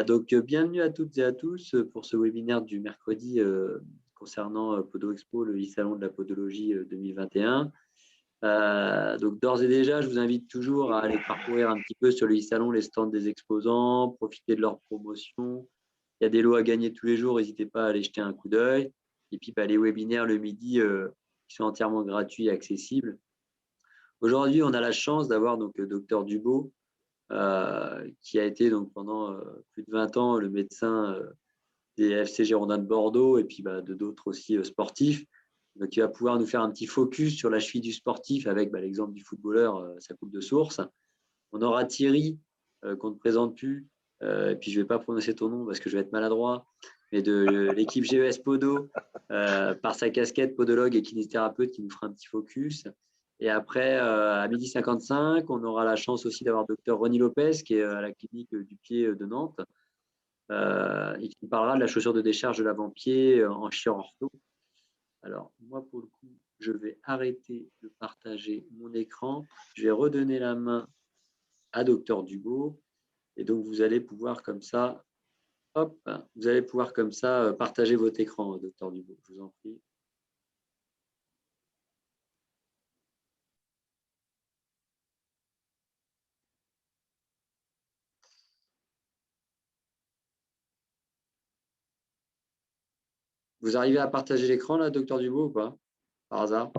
Bienvenue à toutes et à tous pour ce webinaire du mercredi concernant Podo Expo, le e-salon de la podologie 2021. Donc, d'ores et déjà, je vous invite toujours à aller parcourir un petit peu sur le e-salon les stands des exposants, profiter de leurs promotions. Il y a des lots à gagner tous les jours, n'hésitez pas à aller jeter un coup d'œil. Et puis, les webinaires le midi qui sont entièrement gratuits et accessibles. Aujourd'hui, on a la chance d'avoir Dr Dubo, qui a été pendant plus de 20 ans le médecin des FC Girondins de Bordeaux et puis de d'autres aussi sportifs. Donc, il va pouvoir nous faire un petit focus sur la cheville du sportif avec l'exemple du footballeur, sa coupe de source. On aura Thierry, qu'on ne présente plus, et puis je ne vais pas prononcer ton nom parce que je vais être maladroit, mais de l'équipe GES Podo, par sa casquette podologue et kinésithérapeute qui nous fera un petit focus. Et après, à 12h55, on aura la chance aussi d'avoir Dr Ronnie Lopez, qui est à la clinique du pied de Nantes, et qui parlera de la chaussure de décharge de l'avant-pied en chiro-ortho. Alors, moi, pour le coup, je vais arrêter de partager mon écran. Je vais redonner la main à Dr Dubo. Et donc, vous allez pouvoir comme ça, partager votre écran, Dr Dubo. Je vous en prie. Vous arrivez à partager l'écran, là, Dr Dubo, ou pas, par hasard?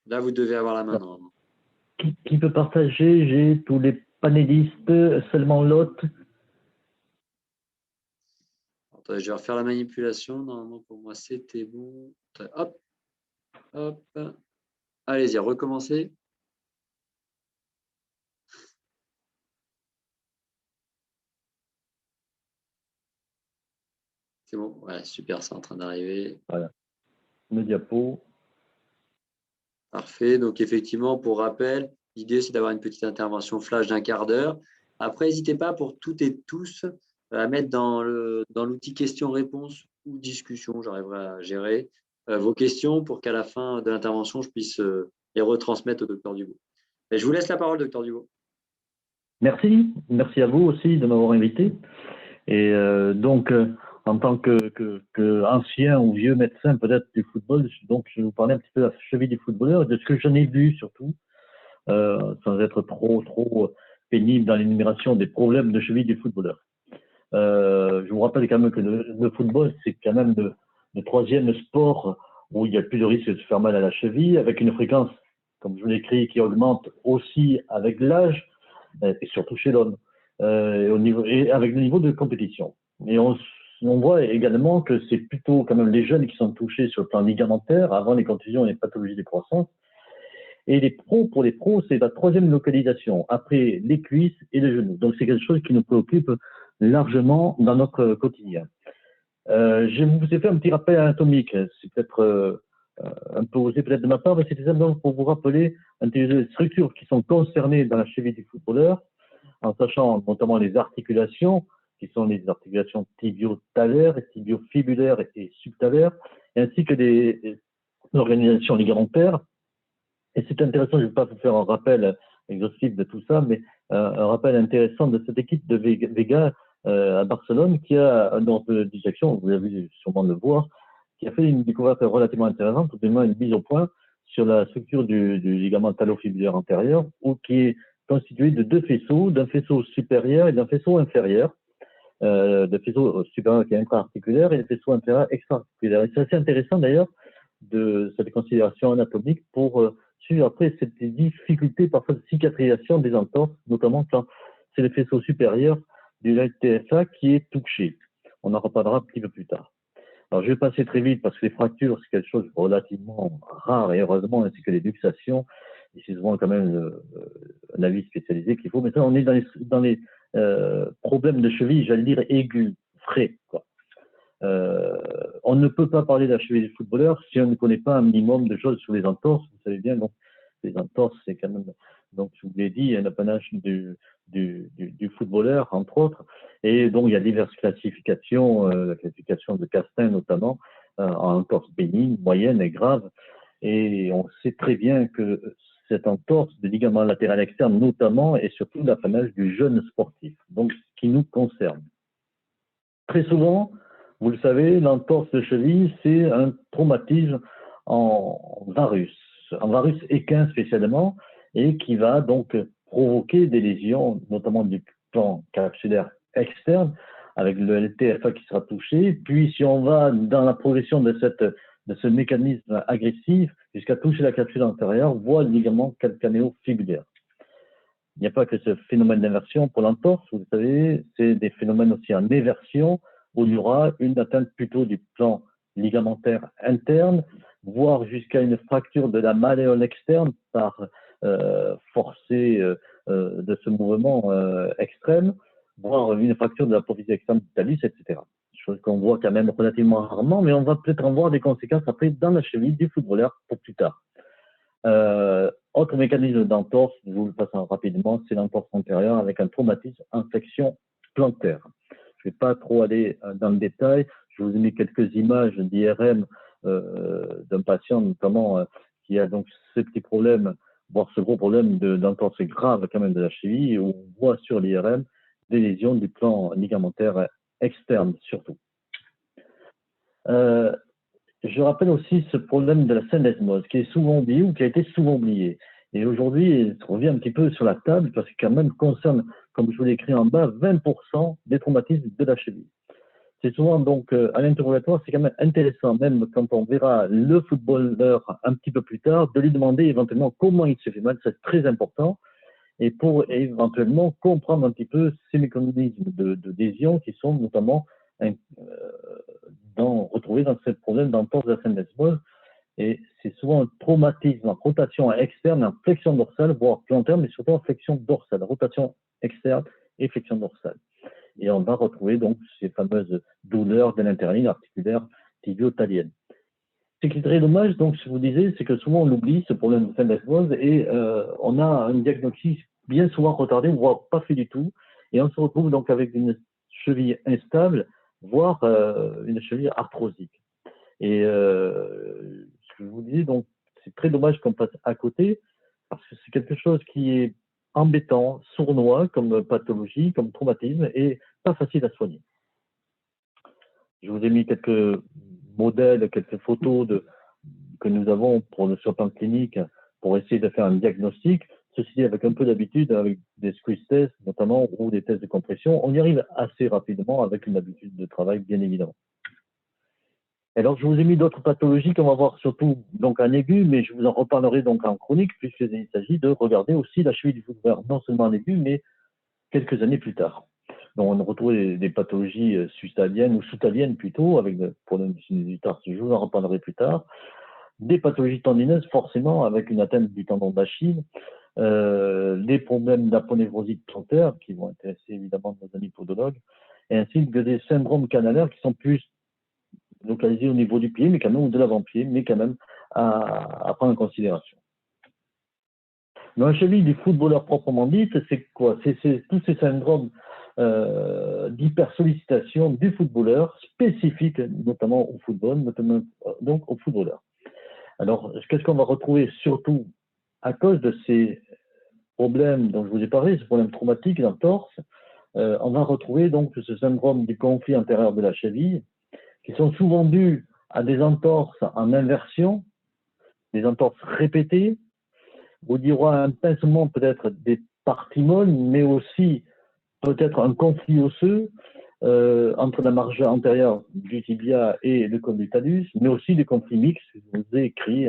Là, vous devez avoir la main, normalement. Qui peut partager? J'ai tous les panélistes, seulement l'hôte. Attends, je vais refaire la manipulation. Normalement, pour moi, c'était bon. Hop, hop. Allez-y, recommencez. C'est bon. Ouais, super, c'est en train d'arriver. Voilà. Le diapo. Parfait. Donc, effectivement, pour rappel, l'idée, c'est d'avoir une petite intervention flash d'1 quart d'heure. Après, n'hésitez pas pour toutes et tous à mettre dans l'outil questions-réponses ou discussion, j'arriverai à gérer vos questions pour qu'à la fin de l'intervention, je puisse les retransmettre au docteur Dubo. Et je vous laisse la parole, docteur Dubo. Merci. Merci à vous aussi de m'avoir invité. Et en tant qu'ancien ou vieux médecin peut-être du football, donc je vais vous parler un petit peu de la cheville du footballeur et de ce que j'en ai vu surtout, sans être trop pénible dans l'énumération des problèmes de cheville du footballeur. Je vous rappelle quand même que le football, c'est quand même le troisième sport où il y a plus de risque de se faire mal à la cheville, avec une fréquence, comme je vous l'ai écrit, qui augmente aussi avec l'âge, et surtout chez l'homme, et avec le niveau de compétition. Et on voit également que c'est plutôt quand même les jeunes qui sont touchés sur le plan ligamentaire, avant les contusions et les pathologies de croissance. Et pour les pros, c'est la troisième localisation, après les cuisses et les genoux. Donc c'est quelque chose qui nous préoccupe largement dans notre quotidien. Je vous ai fait un petit rappel anatomique. C'est peut-être un peu osé peut-être de ma part, mais c'était simplement pour vous rappeler les structures qui sont concernées dans la cheville du footballeur, en sachant notamment les articulations, qui sont les articulations tibio-talaires, tibio-fibulaires et subtalaires, ainsi que des organisations ligamentaires. Et c'est intéressant, je ne vais pas vous faire un rappel exhaustif de tout ça, mais un rappel intéressant de cette équipe de Vega à Barcelone qui a un ordre de dissection, vous avez sûrement le voir, qui a fait une découverte relativement intéressante, tout du moins une mise au point sur la structure du ligament talofibulaire antérieur, qui est constitué de deux faisceaux, d'un faisceau supérieur et d'un faisceau inférieur, d'un faisceau supérieur qui est intra-articulaire et d'un faisceau inférieur extra-articulaire. Et c'est assez intéressant d'ailleurs de cette considération anatomique pour suivre après cette difficulté parfois de cicatrisation des entorses, notamment quand c'est le faisceau supérieur du TSA qui est touché. On en reparlera un petit peu plus tard. Alors je vais passer très vite parce que les fractures, c'est quelque chose de relativement rare et heureusement, ainsi que les luxations. Et c'est souvent quand même un avis spécialisé qu'il faut. Mais ça, on est dans les problèmes de cheville, j'allais dire aigus, frais, quoi. On ne peut pas parler de la cheville du footballeur si on ne connaît pas un minimum de choses sur les entorses. Vous savez bien, donc, les entorses, c'est quand même Donc, je vous l'ai dit, un apanage du footballeur, entre autres. Et donc, il y a diverses classifications, la classification de Castin notamment, en entorse bénigne, moyenne et grave. Et on sait très bien que cette entorse de ligament latéral externe, notamment, est surtout l'apanage du jeune sportif, donc ce qui nous concerne. Très souvent, vous le savez, l'entorse de cheville, c'est un traumatisme en varus équin spécialement, et qui va donc provoquer des lésions, notamment du plan capsulaire externe, avec le LTFA qui sera touché. Puis, si on va dans la progression de ce mécanisme agressif, jusqu'à toucher la capsule antérieure, voire le ligament calcanéo-fibulaire. Il n'y a pas que ce phénomène d'inversion pour l'entorse, vous le savez, c'est des phénomènes aussi en éversion, où il y aura une atteinte plutôt du plan ligamentaire interne, voire jusqu'à une fracture de la malléole externe par forcé de ce mouvement extrême, voire une fracture de l'apophyse externe du talus, etc. Chose qu'on voit quand même relativement rarement, mais on va peut-être en voir des conséquences après dans la cheville du footballeur pour plus tard. Autre mécanisme d'entorse, je vous le passe rapidement, c'est l'entorse antérieure avec un traumatisme infection plantaire. Je ne vais pas trop aller dans le détail, je vous ai mis quelques images d'IRM d'un patient notamment qui a donc ce petit problème, voire ce gros problème d'entorse grave quand même de la cheville, où on voit sur l'IRM des lésions du plan ligamentaire externe surtout. Je rappelle aussi ce problème de la syndesmose qui est souvent oublié ou qui a été souvent oublié. Et aujourd'hui, il revient un petit peu sur la table parce qu'il quand même concerne, comme je vous l'ai écrit en bas, 20% des traumatismes de la cheville. C'est souvent donc à l'interrogatoire, c'est quand même intéressant, même quand on verra le footballeur un petit peu plus tard, de lui demander éventuellement comment il se fait mal, c'est très important, et pour éventuellement comprendre un petit peu ces mécanismes de lésion qui sont notamment retrouvés dans ce problème d'entorse de la syndesmose. Et c'est souvent un traumatisme en rotation externe, en flexion dorsale, voire plantaire, mais surtout en flexion dorsale, rotation externe et flexion dorsale. Et on va retrouver donc ces fameuses douleurs de l'interligne articulaire tibio-talienne. Ce qui est très dommage, donc, je vous disais, c'est que souvent on oublie ce problème de syndesmose et on a un diagnostic bien souvent retardé, voire pas fait du tout. Et on se retrouve donc avec une cheville instable, voire une cheville arthrosique. Et ce que je vous disais, donc, c'est très dommage qu'on passe à côté parce que c'est quelque chose qui est embêtant, sournois comme pathologie, comme traumatisme et pas facile à soigner. Je vous ai mis quelques modèles, quelques photos que nous avons sur le plan clinique pour essayer de faire un diagnostic. Ceci avec un peu d'habitude, avec des squeeze tests notamment ou des tests de compression, on y arrive assez rapidement avec une habitude de travail bien évidemment. Alors, je vous ai mis d'autres pathologies qu'on va voir surtout donc en aigu, mais je vous en reparlerai donc en chronique, puisqu'il s'agit de regarder aussi la cheville du footballeur, non seulement en aigu, mais quelques années plus tard. Donc, on retrouve des pathologies sustaliennes ou soutaliennes plutôt, avec des problèmes de sinusite tardive, je vous en reparlerai plus tard. Des pathologies tendineuses, forcément, avec une atteinte du tendon d'Achille, des problèmes d'aponévrosite plantaire, qui vont intéresser évidemment nos amis podologues, et ainsi que des syndromes canalaires qui sont plus localisés au niveau du pied, mais quand même, ou de l'avant-pied, mais quand même à prendre en considération. Dans la cheville du footballeur proprement dite, c'est quoi? C'est tous ces syndromes d'hypersollicitation du footballeur, spécifiques notamment au football, notamment donc au footballeur. Alors, qu'est-ce qu'on va retrouver surtout à cause de ces problèmes dont je vous ai parlé, ce problème traumatique d'entorse? On va retrouver donc ce syndrome du conflit antérieur de la cheville, qui sont souvent dus à des entorses en inversion, des entorses répétées, où il y aura un pincement peut-être des partimoles, mais aussi peut-être un conflit osseux entre la marge antérieure du tibia et le col du talus, mais aussi des conflits mixtes, je vous ai écrit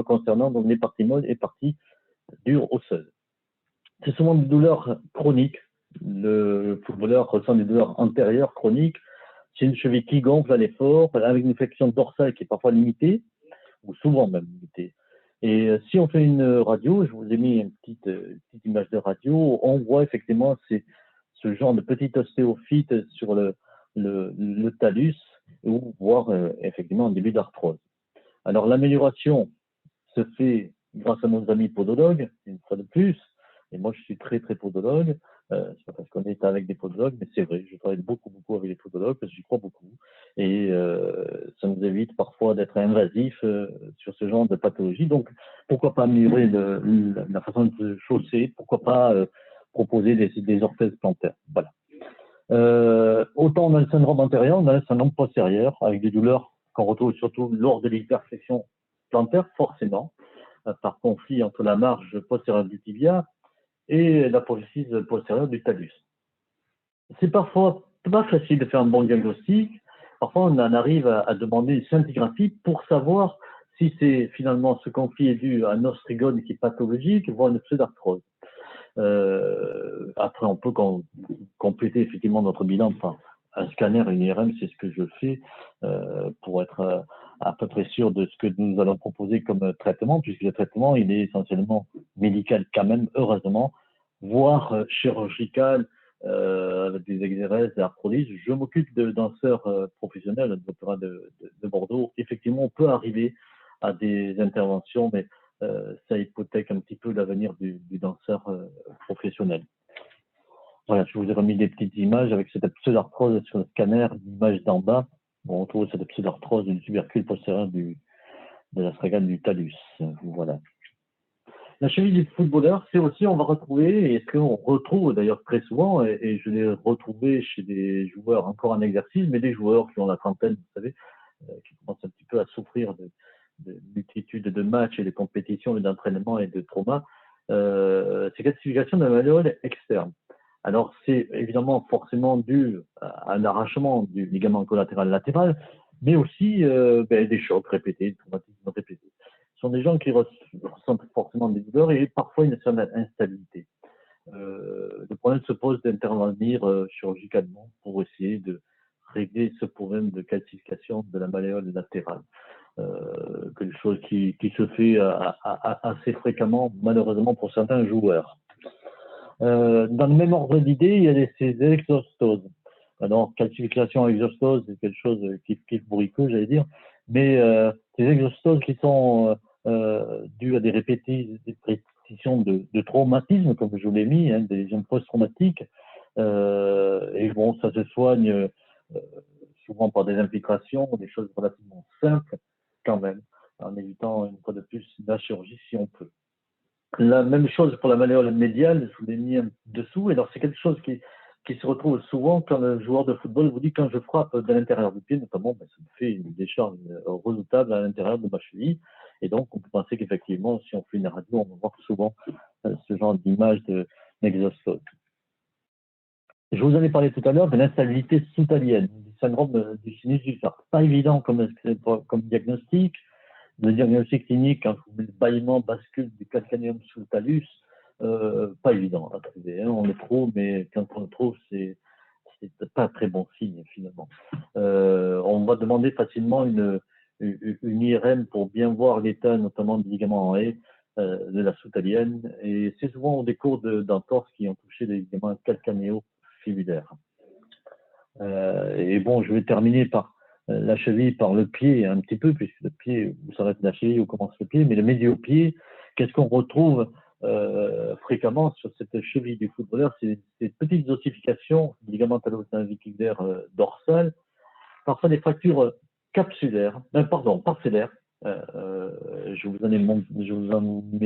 concernant donc, les partimoles et parties dures osseuses. C'est souvent des douleurs chroniques. Le footballeur ressent des douleurs antérieures chroniques. C'est une cheville qui gonfle à l'effort, avec une flexion dorsale qui est parfois limitée, ou souvent même limitée. Et si on fait une radio, je vous ai mis une petite image de radio, on voit effectivement ce genre de petite ostéophyte sur le talus, ou voire effectivement un début d'arthrose. Alors l'amélioration se fait grâce à nos amis podologues, une fois de plus, Et moi, je suis très, très podologue. C'est pas parce qu'on est avec des podologues, mais c'est vrai, je travaille beaucoup, beaucoup avec les podologues parce que j'y crois beaucoup. Et ça nous évite parfois d'être invasif sur ce genre de pathologie. Donc, pourquoi pas améliorer la façon de se chausser? Pourquoi pas proposer des orthèses plantaires? Voilà. Autant on a le syndrome antérieur, on a le syndrome postérieur, avec des douleurs qu'on retrouve surtout lors de l'hyperflexion plantaire, forcément, par conflit entre la marge postérieure du tibia et l'apophyse postérieure du talus. C'est parfois pas facile de faire un bon diagnostic. Parfois, on en arrive à demander une scintigraphie pour savoir si c'est finalement ce conflit est dû à un ostrigone qui est pathologique, voire une pseudarthrose. Après, on peut compléter effectivement notre bilan par un scanner, une IRM, c'est ce que je fais pour être à peu près sûr de ce que nous allons proposer comme traitement, puisque le traitement, il est essentiellement médical quand même, heureusement, voire chirurgical, avec des exérèses et arthrolyses. Je m'occupe de danseurs professionnels de l'Opéra de Bordeaux. Effectivement, on peut arriver à des interventions, mais ça hypothèque un petit peu l'avenir du danseur professionnel. Voilà, je vous ai remis des petites images avec cette pseudarthrose sur le scanner, l'image d'en bas. On retrouve cette pseudarthrose du tubercule postérieur de l'astragale du talus. Voilà. La cheville du footballeur, c'est aussi, on va retrouver, et ce qu'on retrouve d'ailleurs très souvent, et je l'ai retrouvé chez des joueurs encore en exercice, mais des joueurs qui ont la trentaine, vous savez, qui commencent un petit peu à souffrir de multitude de matchs et de compétitions et d'entraînement et de trauma, c'est calcification de la malléole externe. Alors, c'est évidemment forcément dû à un arrachement du ligament collatéral latéral, mais aussi des chocs répétés, des traumatismes répétés. Ce sont des gens qui ressentent forcément des douleurs et parfois une certaine instabilité. Le problème se pose d'intervenir chirurgicalement pour essayer de régler ce problème de calcification de la malléole latérale. Quelque chose qui se fait assez fréquemment, malheureusement pour certains joueurs. Dans le même ordre d'idée, il y a ces exostoses. Alors, calcification exostose, c'est quelque chose qui bourricot, j'allais dire, mais ces exostoses qui sont dues à des répétitions de traumatismes, comme je vous l'ai mis, hein, des lésions post-traumatiques, et bon, ça se soigne souvent par des infiltrations, des choses relativement simples, quand même, en évitant une fois de plus la chirurgie si on peut. La même chose pour la malléole médiale, je vous l'ai mis dessous, et alors c'est quelque chose qui se retrouve souvent quand le joueur de football vous dit quand je frappe de l'intérieur du pied, notamment, ça me fait une décharge redoutable à l'intérieur de ma cheville, et donc on peut penser qu'effectivement, si on fait une radio, on va voir souvent ce genre d'image d'exostose. Je vous en ai parlé tout à l'heure de l'instabilité soutalienne, du syndrome du sinus du phare. Pas évident comme diagnostic. Le diagnostic clinique, quand vous mettez le bâillement bascule du calcanéum sous le talus, pas évident à trouver. Hein. On le trouve, mais quand on le trouve, c'est pas très bon signe finalement. On va demander facilement une IRM pour bien voir l'état, notamment du ligament en haie de la soutalienne. Et c'est souvent des cours d'entorse qui ont touché les ligaments calcanéo-fibulaires. Et bon, je vais terminer par la cheville, par le pied un petit peu, puisque le pied, où s'arrête la cheville, où commence le pied, mais le médio-pied, qu'est-ce qu'on retrouve fréquemment sur cette cheville du footballeur? C'est des petites ossifications ligamentalo-naviculaires dorsales, parfois des fractures capsulaires, parcellaires. Je vous en mets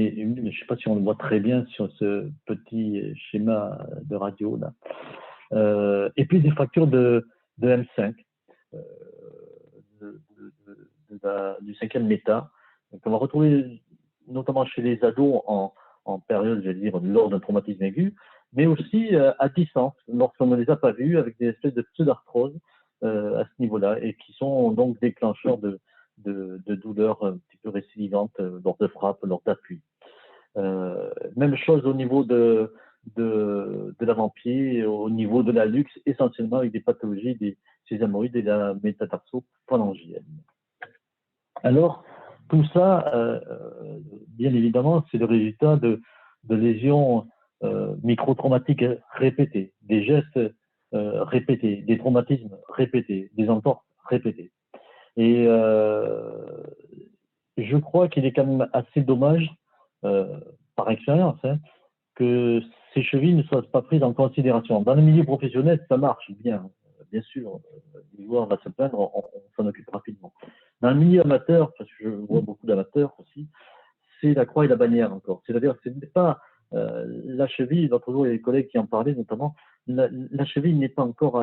une, mais je ne sais pas si on le voit très bien sur ce petit schéma de radio là. Et puis des fractures de M5, du 5e méta, qu'on va retrouver notamment chez les ados en période, je vais dire, lors d'un traumatisme aigu, mais aussi à distance, lorsqu'on ne les a pas vus, avec des espèces de pseudarthrose à ce niveau-là, et qui sont donc déclencheurs de douleurs un petit peu récidivantes lors de frappe, lors d'appui. Même chose au niveau de l'avant-pied, au niveau de la luxe, essentiellement avec des pathologies des hémorroïdes et la métatarso-phalangienne. Alors, tout ça, bien évidemment, c'est le résultat de lésions micro-traumatiques répétées, des gestes répétés, des traumatismes répétés, des entorses répétées. Et je crois qu'il est quand même assez dommage, par expérience, hein, que ces chevilles ne soient pas prises en considération. Dans le milieu professionnel, ça marche bien sûr. Le joueur va se plaindre, on s'en occupe rapidement. Dans le milieu amateur, parce que je vois beaucoup d'amateurs aussi, c'est la croix et la bannière encore. C'est-à-dire que ce n'est pas la cheville, l'autre jour il y a des collègues qui en parlaient notamment, la cheville n'est pas encore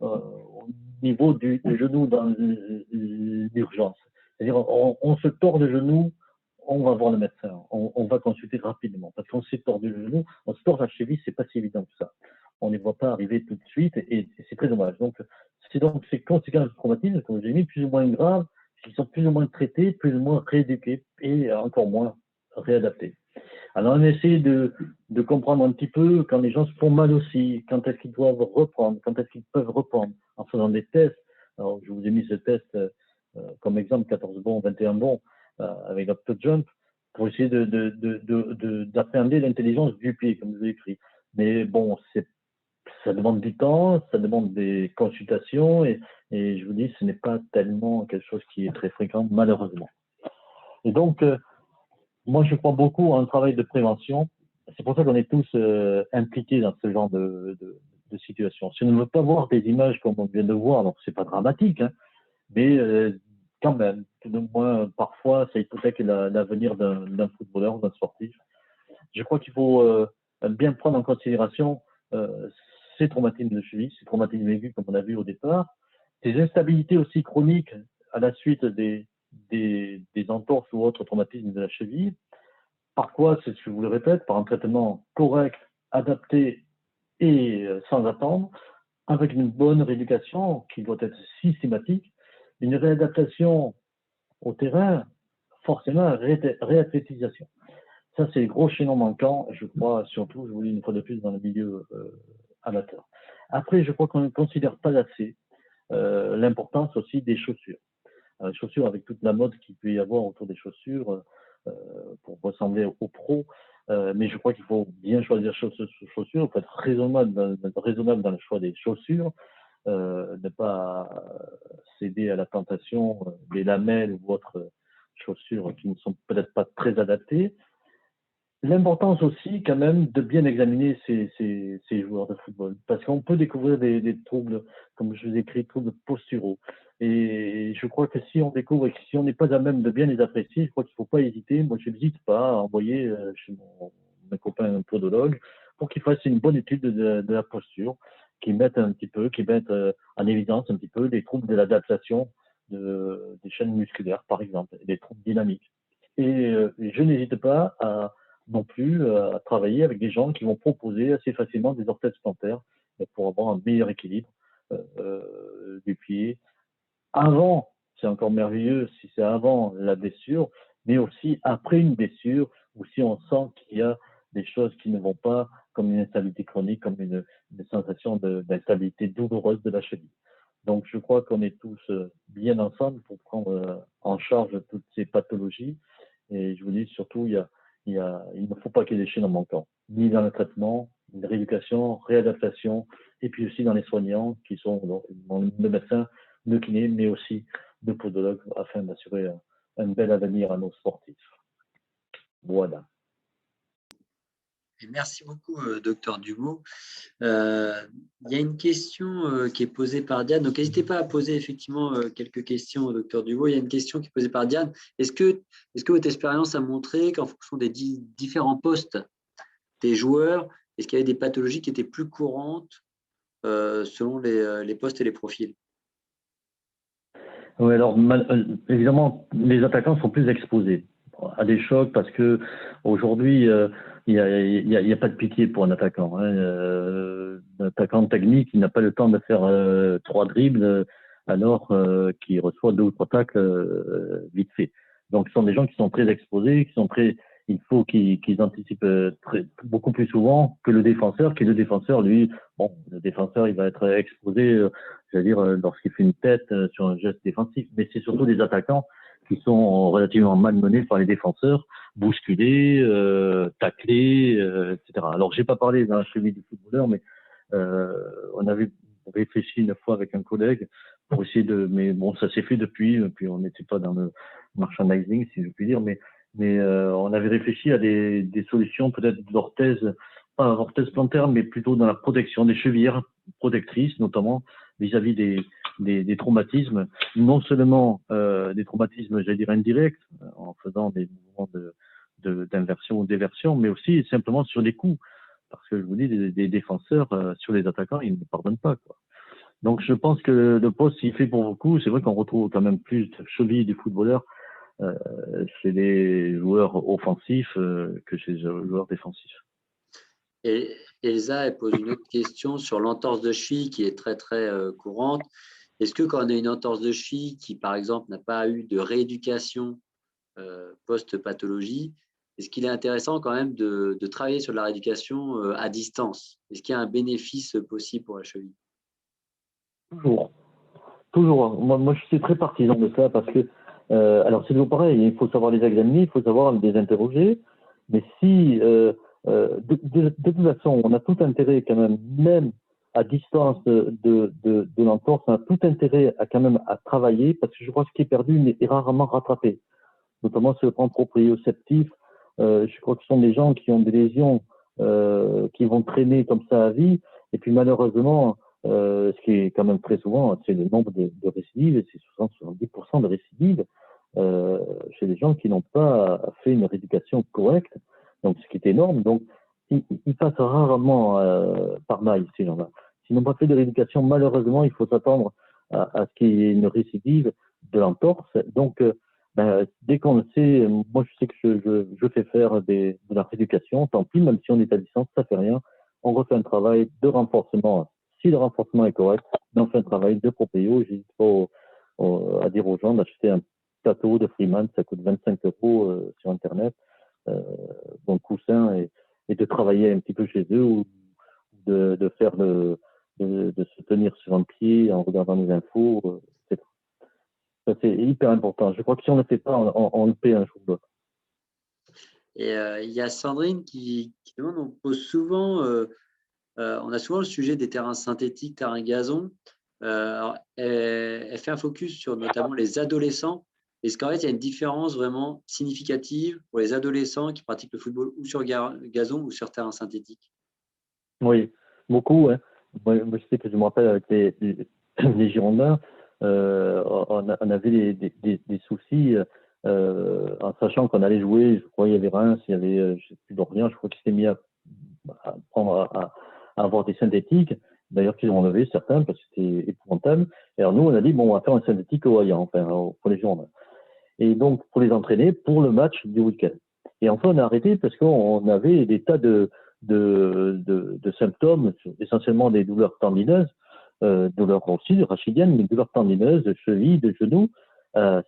au niveau du genou dans l'urgence. C'est-à-dire on se tord le genou, on va voir le médecin, on va consulter rapidement. Parce qu'on s'est tordu le genou, on se tord la cheville, c'est pas si évident que ça. On ne les voit pas arriver tout de suite et c'est très dommage. Donc, c'est donc ces conséquences du traumatisme, comme j'ai mis, plus ou moins graves, qui sont plus ou moins traités, plus ou moins rééduqués et encore moins réadaptés. Alors, on essaie de comprendre un petit peu quand les gens se font mal aussi, quand est-ce qu'ils doivent reprendre, quand est-ce qu'ils peuvent reprendre, en faisant des tests. Alors, je vous ai mis ce test comme exemple, 14 bons, 21 bons, avec l'opto-jump, pour essayer d'appréhender l'intelligence du pied, comme je l'ai écrit. Mais bon, ça demande du temps, ça demande des consultations, et je vous dis, ce n'est pas tellement quelque chose qui est très fréquent, malheureusement. Et donc, moi, je crois beaucoup en un travail de prévention. C'est pour ça qu'on est tous impliqués dans ce genre de situation. Si on ne veut pas voir des images comme on vient de voir, donc c'est pas dramatique, hein, mais quand même, tout de moins, parfois, ça hypothèque l'avenir d'un footballeur ou d'un sportif. Je crois qu'il faut bien prendre en considération ces traumatismes de cheville, ces traumatismes aigus, comme on a vu au départ, ces instabilités aussi chroniques à la suite des entorses ou autres traumatismes de la cheville. Par quoi, je vous le répète, par un traitement correct, adapté et sans attendre, avec une bonne rééducation qui doit être systématique, une réadaptation au terrain, forcément, réathlétisation. Ça, c'est les gros chaînons manquants, je crois, surtout, je vous dis une fois de plus, dans le milieu amateur. Après, je crois qu'on ne considère pas assez l'importance aussi des chaussures. Les chaussures, avec toute la mode qu'il peut y avoir autour des chaussures, pour ressembler aux pros, mais je crois qu'il faut bien choisir chaussures, il faut être raisonnable dans le choix des chaussures, ne pas céder à la tentation des lamelles ou autres chaussures qui ne sont peut-être pas très adaptées. L'importance aussi, quand même, de bien examiner ces joueurs de football, parce qu'on peut découvrir des troubles, comme je vous ai écrit, troubles posturaux. Et je crois que si on découvre et que si on n'est pas à même de bien les apprécier, je crois qu'il ne faut pas hésiter. Moi, je n'hésite pas à envoyer chez mes copains podologues pour qu'ils fassent une bonne étude de la posture, qu'ils mettent en évidence un petit peu les troubles de l'adaptation des chaînes musculaires, par exemple, des troubles dynamiques. Et je n'hésite pas non plus à travailler avec des gens qui vont proposer assez facilement des orthèses plantaires pour avoir un meilleur équilibre du pied. Avant, c'est encore merveilleux si c'est avant la blessure, mais aussi après une blessure, ou si on sent qu'il y a des choses qui ne vont pas, comme une instabilité chronique, comme une sensation d'instabilité douloureuse de la cheville. Donc, je crois qu'on est tous bien ensemble pour prendre en charge toutes ces pathologies. Et je vous dis surtout, il ne faut pas qu'il y ait des chaînes manquants, ni dans le traitement, une rééducation, réadaptation, et puis aussi dans les soignants qui sont le médecin, le kiné, mais aussi le podologue, afin d'assurer un bel avenir à nos sportifs. Voilà. Merci beaucoup, docteur Dumont. Il y a une question qui est posée par Diane. Donc, n'hésitez pas à poser effectivement quelques questions au docteur Dumont. Il y a une question qui est posée par Diane. Est-ce que votre expérience a montré qu'en fonction des différents postes des joueurs, est-ce qu'il y avait des pathologies qui étaient plus courantes selon les postes et les profils? Oui, alors évidemment, les attaquants sont plus exposés à des chocs parce que aujourd'hui, il n'y a pas de pitié pour un attaquant. Hein. Un attaquant technique, il n'a pas le temps de faire 3 dribbles alors qu'il reçoit 2 ou 3 tacles vite fait. Donc, ce sont des gens qui sont très exposés, il faut qu'ils anticipent beaucoup plus souvent que le défenseur, qui est le défenseur, lui, bon, le défenseur, il va être exposé, c'est-à-dire lorsqu'il fait une tête sur un geste défensif, mais c'est surtout des attaquants qui sont relativement malmenés par les défenseurs, bousculés, taclés, etc. Alors, j'ai pas parlé d'un cheville du footballeur, mais on avait réfléchi une fois avec un collègue pour essayer mais bon, ça s'est fait depuis, puis on n'était pas dans le merchandising, si je puis dire, mais Mais on avait réfléchi à des solutions peut-être d'orthèse, pas orthèse plantaire, mais plutôt dans la protection des chevilles protectrices, notamment vis-à-vis des traumatismes, non seulement des traumatismes, j'allais dire, indirects, en faisant des mouvements d'inversion ou d'éversion, mais aussi simplement sur des coups. Parce que je vous dis, des défenseurs sur les attaquants, ils ne pardonnent pas, quoi. Donc je pense que le poste, il fait pour beaucoup. C'est vrai qu'on retrouve quand même plus de chevilles du footballeur chez les joueurs offensifs que chez les joueurs défensifs. Et Elsa, elle pose une autre question sur l'entorse de cheville qui est très, très courante. Est-ce que quand on a une entorse de cheville qui, par exemple, n'a pas eu de rééducation post-pathologie, est-ce qu'il est intéressant quand même de travailler sur la rééducation à distance? Est-ce qu'il y a un bénéfice possible pour la cheville? Toujours. Toujours. Moi, je suis très partisan de ça parce que, alors c'est toujours pareil, il faut savoir les examiner, il faut savoir les interroger. Mais si, de toute façon, on a tout intérêt quand même à distance de l'entorse, on a tout intérêt à quand même à travailler parce que je crois que ce qui est perdu est rarement rattrapé. Notamment sur le plan proprioceptif, je crois que ce sont des gens qui ont des lésions qui vont traîner comme ça à vie. Et puis malheureusement, ce qui est quand même très souvent, c'est le nombre de récidives, et c'est 60-70% de récidives chez les gens qui n'ont pas fait une rééducation correcte, donc ce qui est énorme. Donc, ils passent rarement par maille, ces gens-là. S'ils n'ont pas fait de rééducation, malheureusement, il faut s'attendre à ce qu'il y ait une récidive de l'entorse. Donc, dès qu'on le sait, moi je sais que je fais faire de la rééducation, tant pis, même si on est à distance, ça fait rien. On refait un travail de renforcement. Si le renforcement est correct, on fait un travail de proprio. J'hésite pas à dire aux gens d'acheter un plateau de Freeman, ça coûte 25 euros sur Internet, bon coussin, et de travailler un petit peu chez eux ou de faire de se tenir sur un pied en regardant les infos. Ça, c'est hyper important. Je crois que si on ne le fait pas, on le paie un jour ou l'autre. Et il y a Sandrine qui demande, on a souvent le sujet des terrains synthétiques, terrains gazon. Alors, elle fait un focus sur notamment les adolescents. Est-ce qu'en fait, il y a une différence vraiment significative pour les adolescents qui pratiquent le football ou sur gazon ou sur terrain synthétique? Oui, beaucoup. Hein. Moi, je sais que je me rappelle avec les Girondins, on avait des soucis en sachant qu'on allait jouer. Je crois qu'il y avait Reims, il y avait, je sais plus d'Orient, je crois qu'ils s'étaient mis à prendre à avoir des synthétiques. D'ailleurs, qu'ils ont enlevé certains parce que c'était épouvantable. Et alors, nous, on a dit, bon, on va faire un synthétique au Hayan, enfin, pour les Girondins. Et donc, pour les entraîner pour le match du week-end. Et enfin, on a arrêté parce qu'on avait des tas de symptômes, essentiellement des douleurs tendineuses, douleurs aussi rachidiennes, mais douleurs tendineuses, de cheville, de genoux,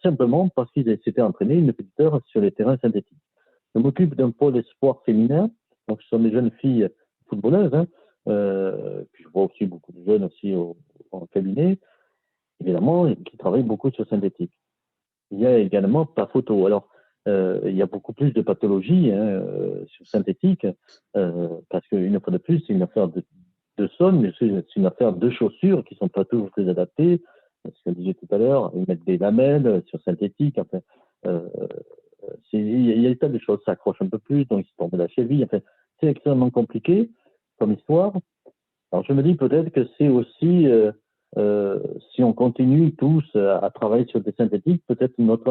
simplement parce qu'ils s'étaient entraînés une petite heure sur les terrains synthétiques. Je m'occupe d'un pôle espoir féminin, donc ce sont des jeunes filles footballeuses, hein, puis je vois aussi beaucoup de jeunes aussi en cabinet, évidemment, qui travaillent beaucoup sur synthétique. Il y a également pas photo. Alors, il y a beaucoup plus de pathologies sur synthétique, parce qu'une fois de plus, c'est une affaire de somme, mais c'est une affaire de chaussures qui sont pas toujours très adaptées. Ce que je disais tout à l'heure, ils mettent des lamelles sur synthétique. Enfin, euh, il y a des tas de choses. Ça accroche un peu plus, donc ils se tombent de la cheville. Enfin, c'est extrêmement compliqué comme histoire. Alors je me dis peut-être que c'est aussi, si on continue tous à travailler sur des synthétiques, peut-être notre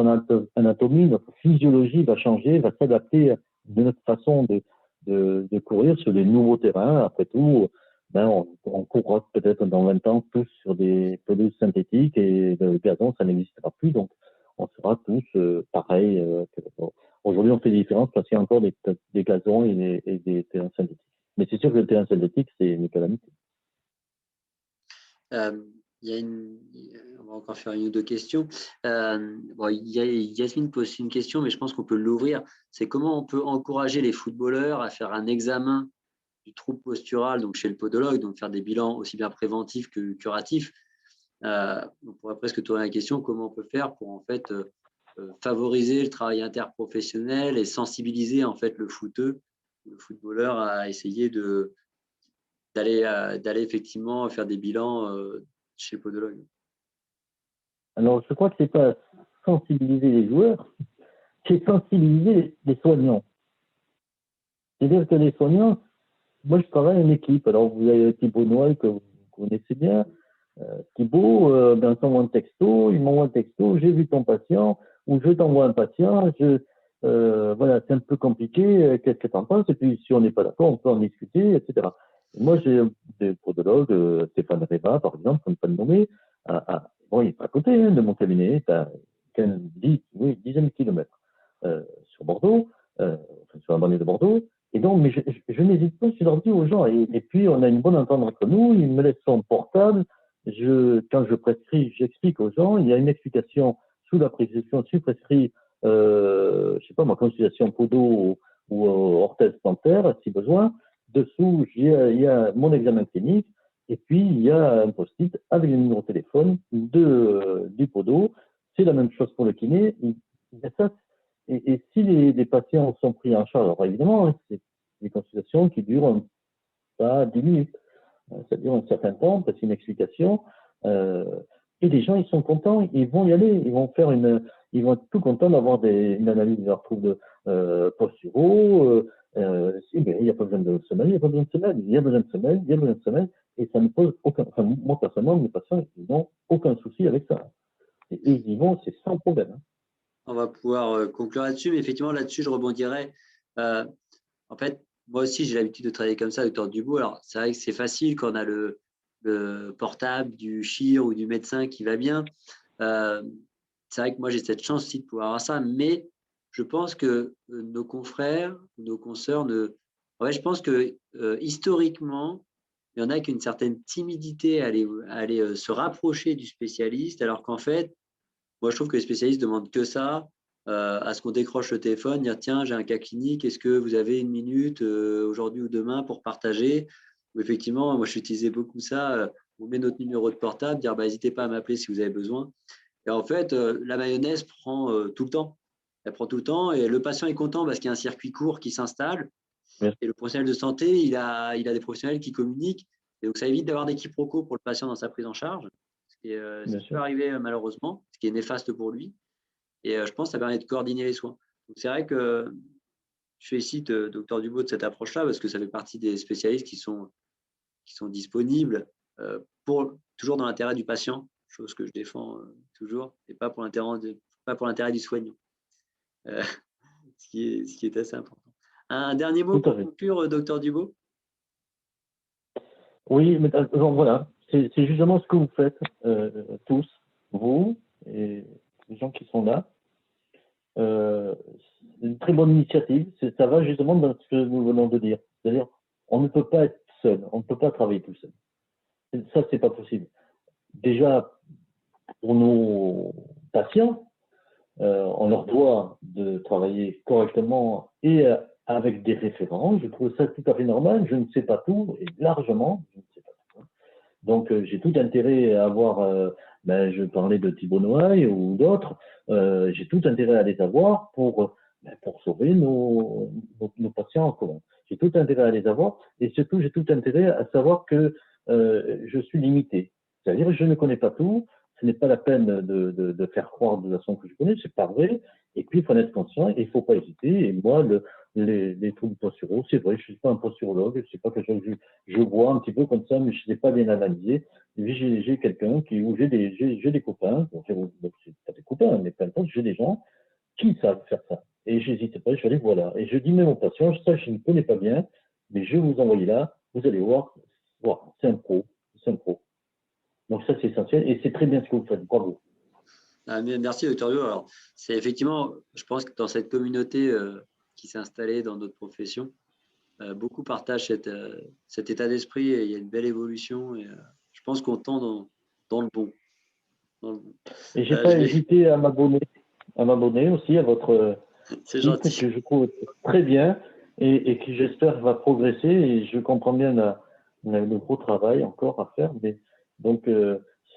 anatomie, notre physiologie va changer, va s'adapter de notre façon de courir sur des nouveaux terrains. Après tout, on courra peut-être dans 20 ans tous sur des pelouses synthétiques et le gazon, ça n'existera plus. Donc, on sera tous pareils. Aujourd'hui, on fait des différences parce qu'il y a encore des gazons et des terrains synthétiques. Mais c'est sûr que le terrain synthétique, c'est une calamité. Il y a on va encore faire une ou deux questions. Bon, Yasmine pose une question, mais je pense qu'on peut l'ouvrir. C'est comment on peut encourager les footballeurs à faire un examen du trouble postural, donc chez le podologue, donc faire des bilans aussi bien préventifs que curatifs. On pourrait presque tourner la question, comment on peut faire pour en fait favoriser le travail interprofessionnel et sensibiliser en fait le footballeur à essayer d'aller effectivement faire des bilans chez le podologue. Alors, je crois que c'est pas sensibiliser les joueurs, c'est sensibiliser les soignants. C'est-à-dire que les soignants, moi je travaille en équipe. Alors vous avez Thibaut Noël que vous connaissez bien. Thibaut, ben, t'envoie un texto, il m'envoie un texto, j'ai vu ton patient, ou je t'envoie un patient, voilà, c'est un peu compliqué, qu'est-ce que tu en penses? Et puis si on n'est pas d'accord, on peut en discuter, etc. Et moi j'ai des podologues, Stéphane Reba, par exemple, pour ne pas le nommer, bon, il est pas à côté de mon cabinet, à 10 de kilomètres sur Bordeaux, enfin, sur la banlieue de Bordeaux. Et donc, mais je n'hésite pas, je leur dis aux gens, et puis on a une bonne entente entre nous, il me laisse son portable, quand je prescris, j'explique aux gens, il y a une explication sous la prescription, je prescris, je sais pas ma consultation podo ou orthèse plantaire, si besoin. Dessous, il y a mon examen clinique, et puis il y a un post-it avec le numéro de téléphone du podo. C'est la même chose pour le kiné. Ça, et si les patients sont pris en charge, alors évidemment, c'est des consultations qui durent pas 10 minutes. Ça dure un certain temps, c'est une explication. Et les gens, ils sont contents, ils vont y aller, ils vont être tout contents d'avoir une analyse de leur trouble posturaux. Il n'y a pas besoin de semaine, il n'y a pas besoin de semaine, il y a besoin de semaine, il y a besoin de semaine, et ça ne pose aucun. Enfin, moi, personnellement, mes patients, ils n'ont aucun souci avec ça. Et ils y vont, c'est sans problème. Hein. On va pouvoir conclure là-dessus, mais effectivement, là-dessus, je rebondirais. En fait, moi aussi, j'ai l'habitude de travailler comme ça, docteur Dubout. Alors, c'est vrai que c'est facile quand on a le portable du chir ou du médecin qui va bien. C'est vrai que moi, j'ai cette chance aussi de pouvoir avoir ça, mais je pense que nos confrères, nos consoeurs, en fait, je pense que historiquement, il y en a qui ont une certaine timidité à aller se rapprocher du spécialiste, alors qu'en fait, moi, je trouve que les spécialistes demandent que ça, à ce qu'on décroche le téléphone, dire tiens, j'ai un cas clinique, est-ce que vous avez une minute aujourd'hui ou demain pour partager? Ou effectivement, moi, je utilisais beaucoup ça. On met notre numéro de portable, dire bah, n'hésitez pas à m'appeler si vous avez besoin. Et en fait, la mayonnaise prend tout le temps. Elle prend tout le temps et le patient est content parce qu'il y a un circuit court qui s'installe. Oui. Et le professionnel de santé, il a des professionnels qui communiquent. Et donc, ça évite d'avoir des quiproquos pour le patient dans sa prise en charge, ce qui peut arriver malheureusement, ce qui est néfaste pour lui. Et je pense que ça permet de coordonner les soins. Donc, c'est vrai que je félicite Dr Dubout de cette approche-là parce que ça fait partie des spécialistes qui sont disponibles toujours dans l'intérêt du patient, chose que je défends toujours, et pas pour l'intérêt du soignant, ce qui est assez important. Un dernier mot pour conclure, Dr Dubout? Oui, mais donc, voilà, c'est justement ce que vous faites tous, vous et les gens qui sont là. C'est une très bonne initiative. Ça va justement dans ce que nous venons de dire. C'est-à-dire, on ne peut pas être seul, on ne peut pas travailler tout seul. Ça, c'est pas possible. Déjà, pour nos patients, on leur doit de travailler correctement et avec des référents. Je trouve ça tout à fait normal. Je ne sais pas tout, et largement, je ne sais pas tout. Donc, j'ai tout intérêt à avoir, je parlais de Thibaut Noailles ou d'autres, j'ai tout intérêt à les avoir pour sauver nos patients en commun. J'ai tout intérêt à les avoir et surtout, j'ai tout intérêt à savoir que je suis limité. C'est-à-dire que je ne connais pas tout, ce n'est pas la peine de faire croire de la façon que je connais, c'est pas vrai. Et puis, il faut en être conscient et il ne faut pas hésiter. Et moi, les troubles posturaux, c'est vrai, je ne suis pas un posturologue, c'est pas quelque chose que je vois un petit peu comme ça, mais je ne sais pas bien analyser. J'ai quelqu'un ou j'ai des copains, bon, c'est pas des copains, mais peu importe, j'ai des gens qui savent faire ça. Et je n'hésite pas, je vais aller voilà. Et je dis même aux patients, ça je ne connais pas bien, mais je vais vous envoyer là, vous allez voir, c'est un pro, c'est un pro. Donc ça c'est essentiel et c'est très bien ce que vous faites, bravo. Merci, docteur Dubout. Alors, c'est effectivement, je pense que dans cette communauté qui s'est installée dans notre profession, beaucoup partagent cet état d'esprit et il y a une belle évolution et je pense qu'on tend dans le bon. Et je n'ai pas hésité à m'abonner aussi à votre site gentil. Que je trouve très bien et qui j'espère va progresser et je comprends bien le gros travail encore à faire. Mais, donc,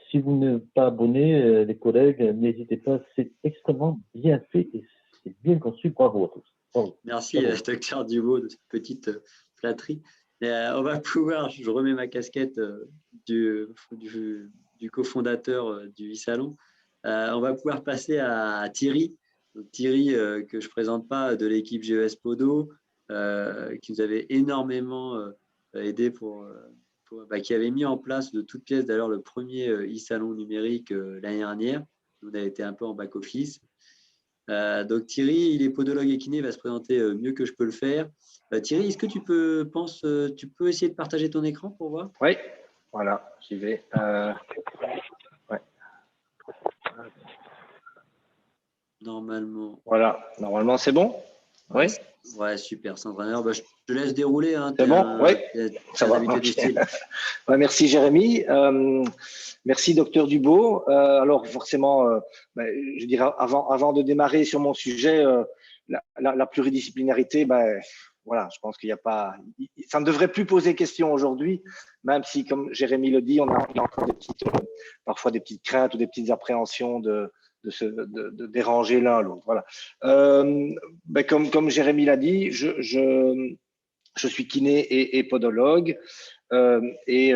si vous n'êtes pas abonné, les collègues, n'hésitez pas, c'est extrêmement bien fait et c'est bien conçu. Bravo à tous. Bravo. Merci, docteur Dubout, de cette petite flatterie. On va pouvoir, je remets ma casquette du cofondateur du e-salon. On va pouvoir passer à Thierry. Donc, Thierry, que je ne présente pas, de l'équipe GES Podo, qui nous avait énormément aidé qui avait mis en place de toutes pièces d'ailleurs le premier e-salon numérique l'année dernière. On a été un peu en back-office. Donc Thierry, il est podologue et kiné, il va se présenter mieux que je peux le faire. Thierry, est-ce que tu peux essayer de partager ton écran pour voir? Oui, voilà, j'y vais. Ouais. Normalement. Voilà, normalement c'est bon. Ouais, Oui. Ouais, super, c'est entraîneur. Je te laisse dérouler. Hein, c'est bon, oui. Ça va. Okay. Du style. Ouais, merci Jérémy. Merci docteur Dubo. Alors forcément, je dirais avant de démarrer sur mon sujet, la pluridisciplinarité, voilà, je pense qu'il n'y a pas, ça ne devrait plus poser question aujourd'hui, même si, comme Jérémy le dit, on a encore parfois des petites craintes ou des petites appréhensions de déranger l'un l'autre. Voilà. Comme Jérémy l'a dit, je suis kiné et podologue et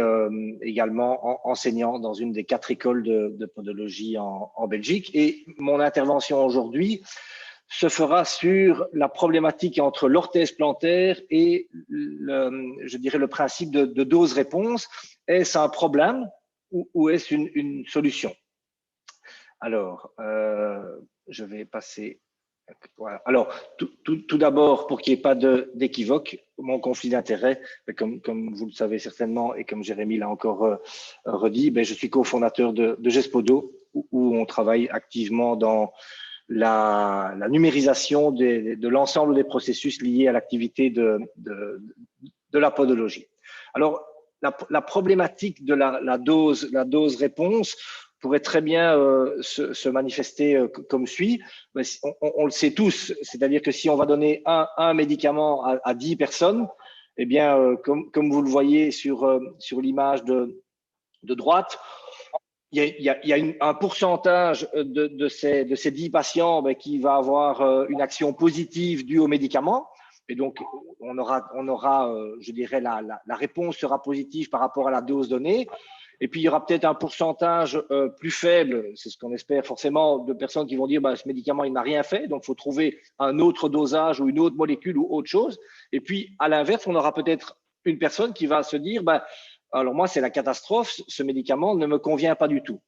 également enseignant dans une des 4 écoles de podologie en Belgique. Et mon intervention aujourd'hui se fera sur la problématique entre l'orthèse plantaire et je dirais le principe de dose-réponse. Est-ce un problème ou est-ce une solution? Alors, je vais passer. Voilà. Alors, tout d'abord, pour qu'il n'y ait pas d'équivoque, mon conflit d'intérêt, comme vous le savez certainement et comme Jérémy l'a encore redit, je suis cofondateur de GES-Podo, où on travaille activement dans la numérisation de l'ensemble des processus liés à l'activité de la podologie. Alors, la problématique de la dose-réponse pourrait très bien se manifester comme suit. On le sait tous, c'est-à-dire que si on va donner un médicament à 10 personnes, eh bien, comme vous le voyez sur l'image de droite, il y a un pourcentage de ces 10 patients qui va avoir une action positive due au médicament. Et donc, on aura je dirais, la réponse sera positive par rapport à la dose donnée. Et puis, il y aura peut-être un pourcentage plus faible, c'est ce qu'on espère forcément, de personnes qui vont dire ce médicament, il n'a rien fait, donc il faut trouver un autre dosage ou une autre molécule ou autre chose. Et puis, à l'inverse, on aura peut-être une personne qui va se dire alors moi, c'est la catastrophe, ce médicament ne me convient pas du tout.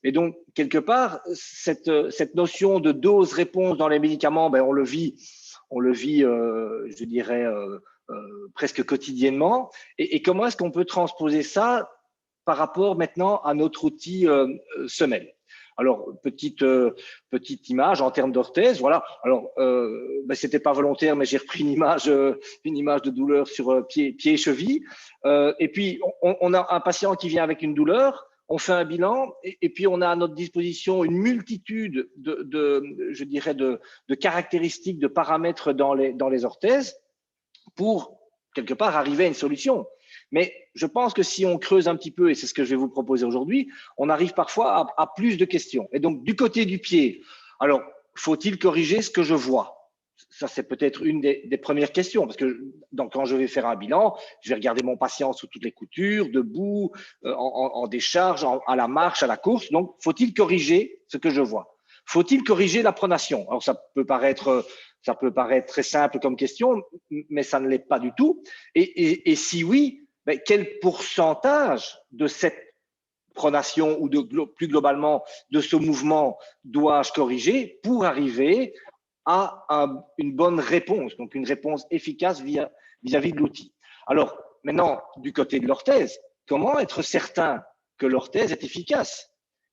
Et donc, quelque part, cette notion de dose-réponse dans les médicaments, on le vit, je dirais, presque quotidiennement. Et comment est-ce qu'on peut transposer ça par rapport maintenant à notre outil semelle? Alors, petite image en termes d'orthèse, voilà. Alors, c'était pas volontaire, mais j'ai repris une image de douleur sur pied et cheville. Et puis, on a un patient qui vient avec une douleur, on fait un bilan, et puis on a à notre disposition une multitude je dirais, de caractéristiques, de paramètres dans les orthèses pour, quelque part, arriver à une solution. Mais je pense que si on creuse un petit peu, et c'est ce que je vais vous proposer aujourd'hui, on arrive parfois à plus de questions. Et donc, du côté du pied, alors, faut-il corriger ce que je vois? Ça, c'est peut-être une des premières questions, parce que quand je vais faire un bilan, je vais regarder mon patient sous toutes les coutures, debout, en décharge, à la marche, à la course. Donc, faut-il corriger ce que je vois? Faut-il corriger la pronation? Alors, ça peut paraître très simple comme question, mais ça ne l'est pas du tout. Et si oui, quel pourcentage de cette pronation ou plus globalement de ce mouvement dois-je corriger pour arriver à une bonne réponse, donc une réponse efficace vis-à-vis de l'outil? Alors, maintenant, du côté de l'orthèse, comment être certain que l'orthèse est efficace?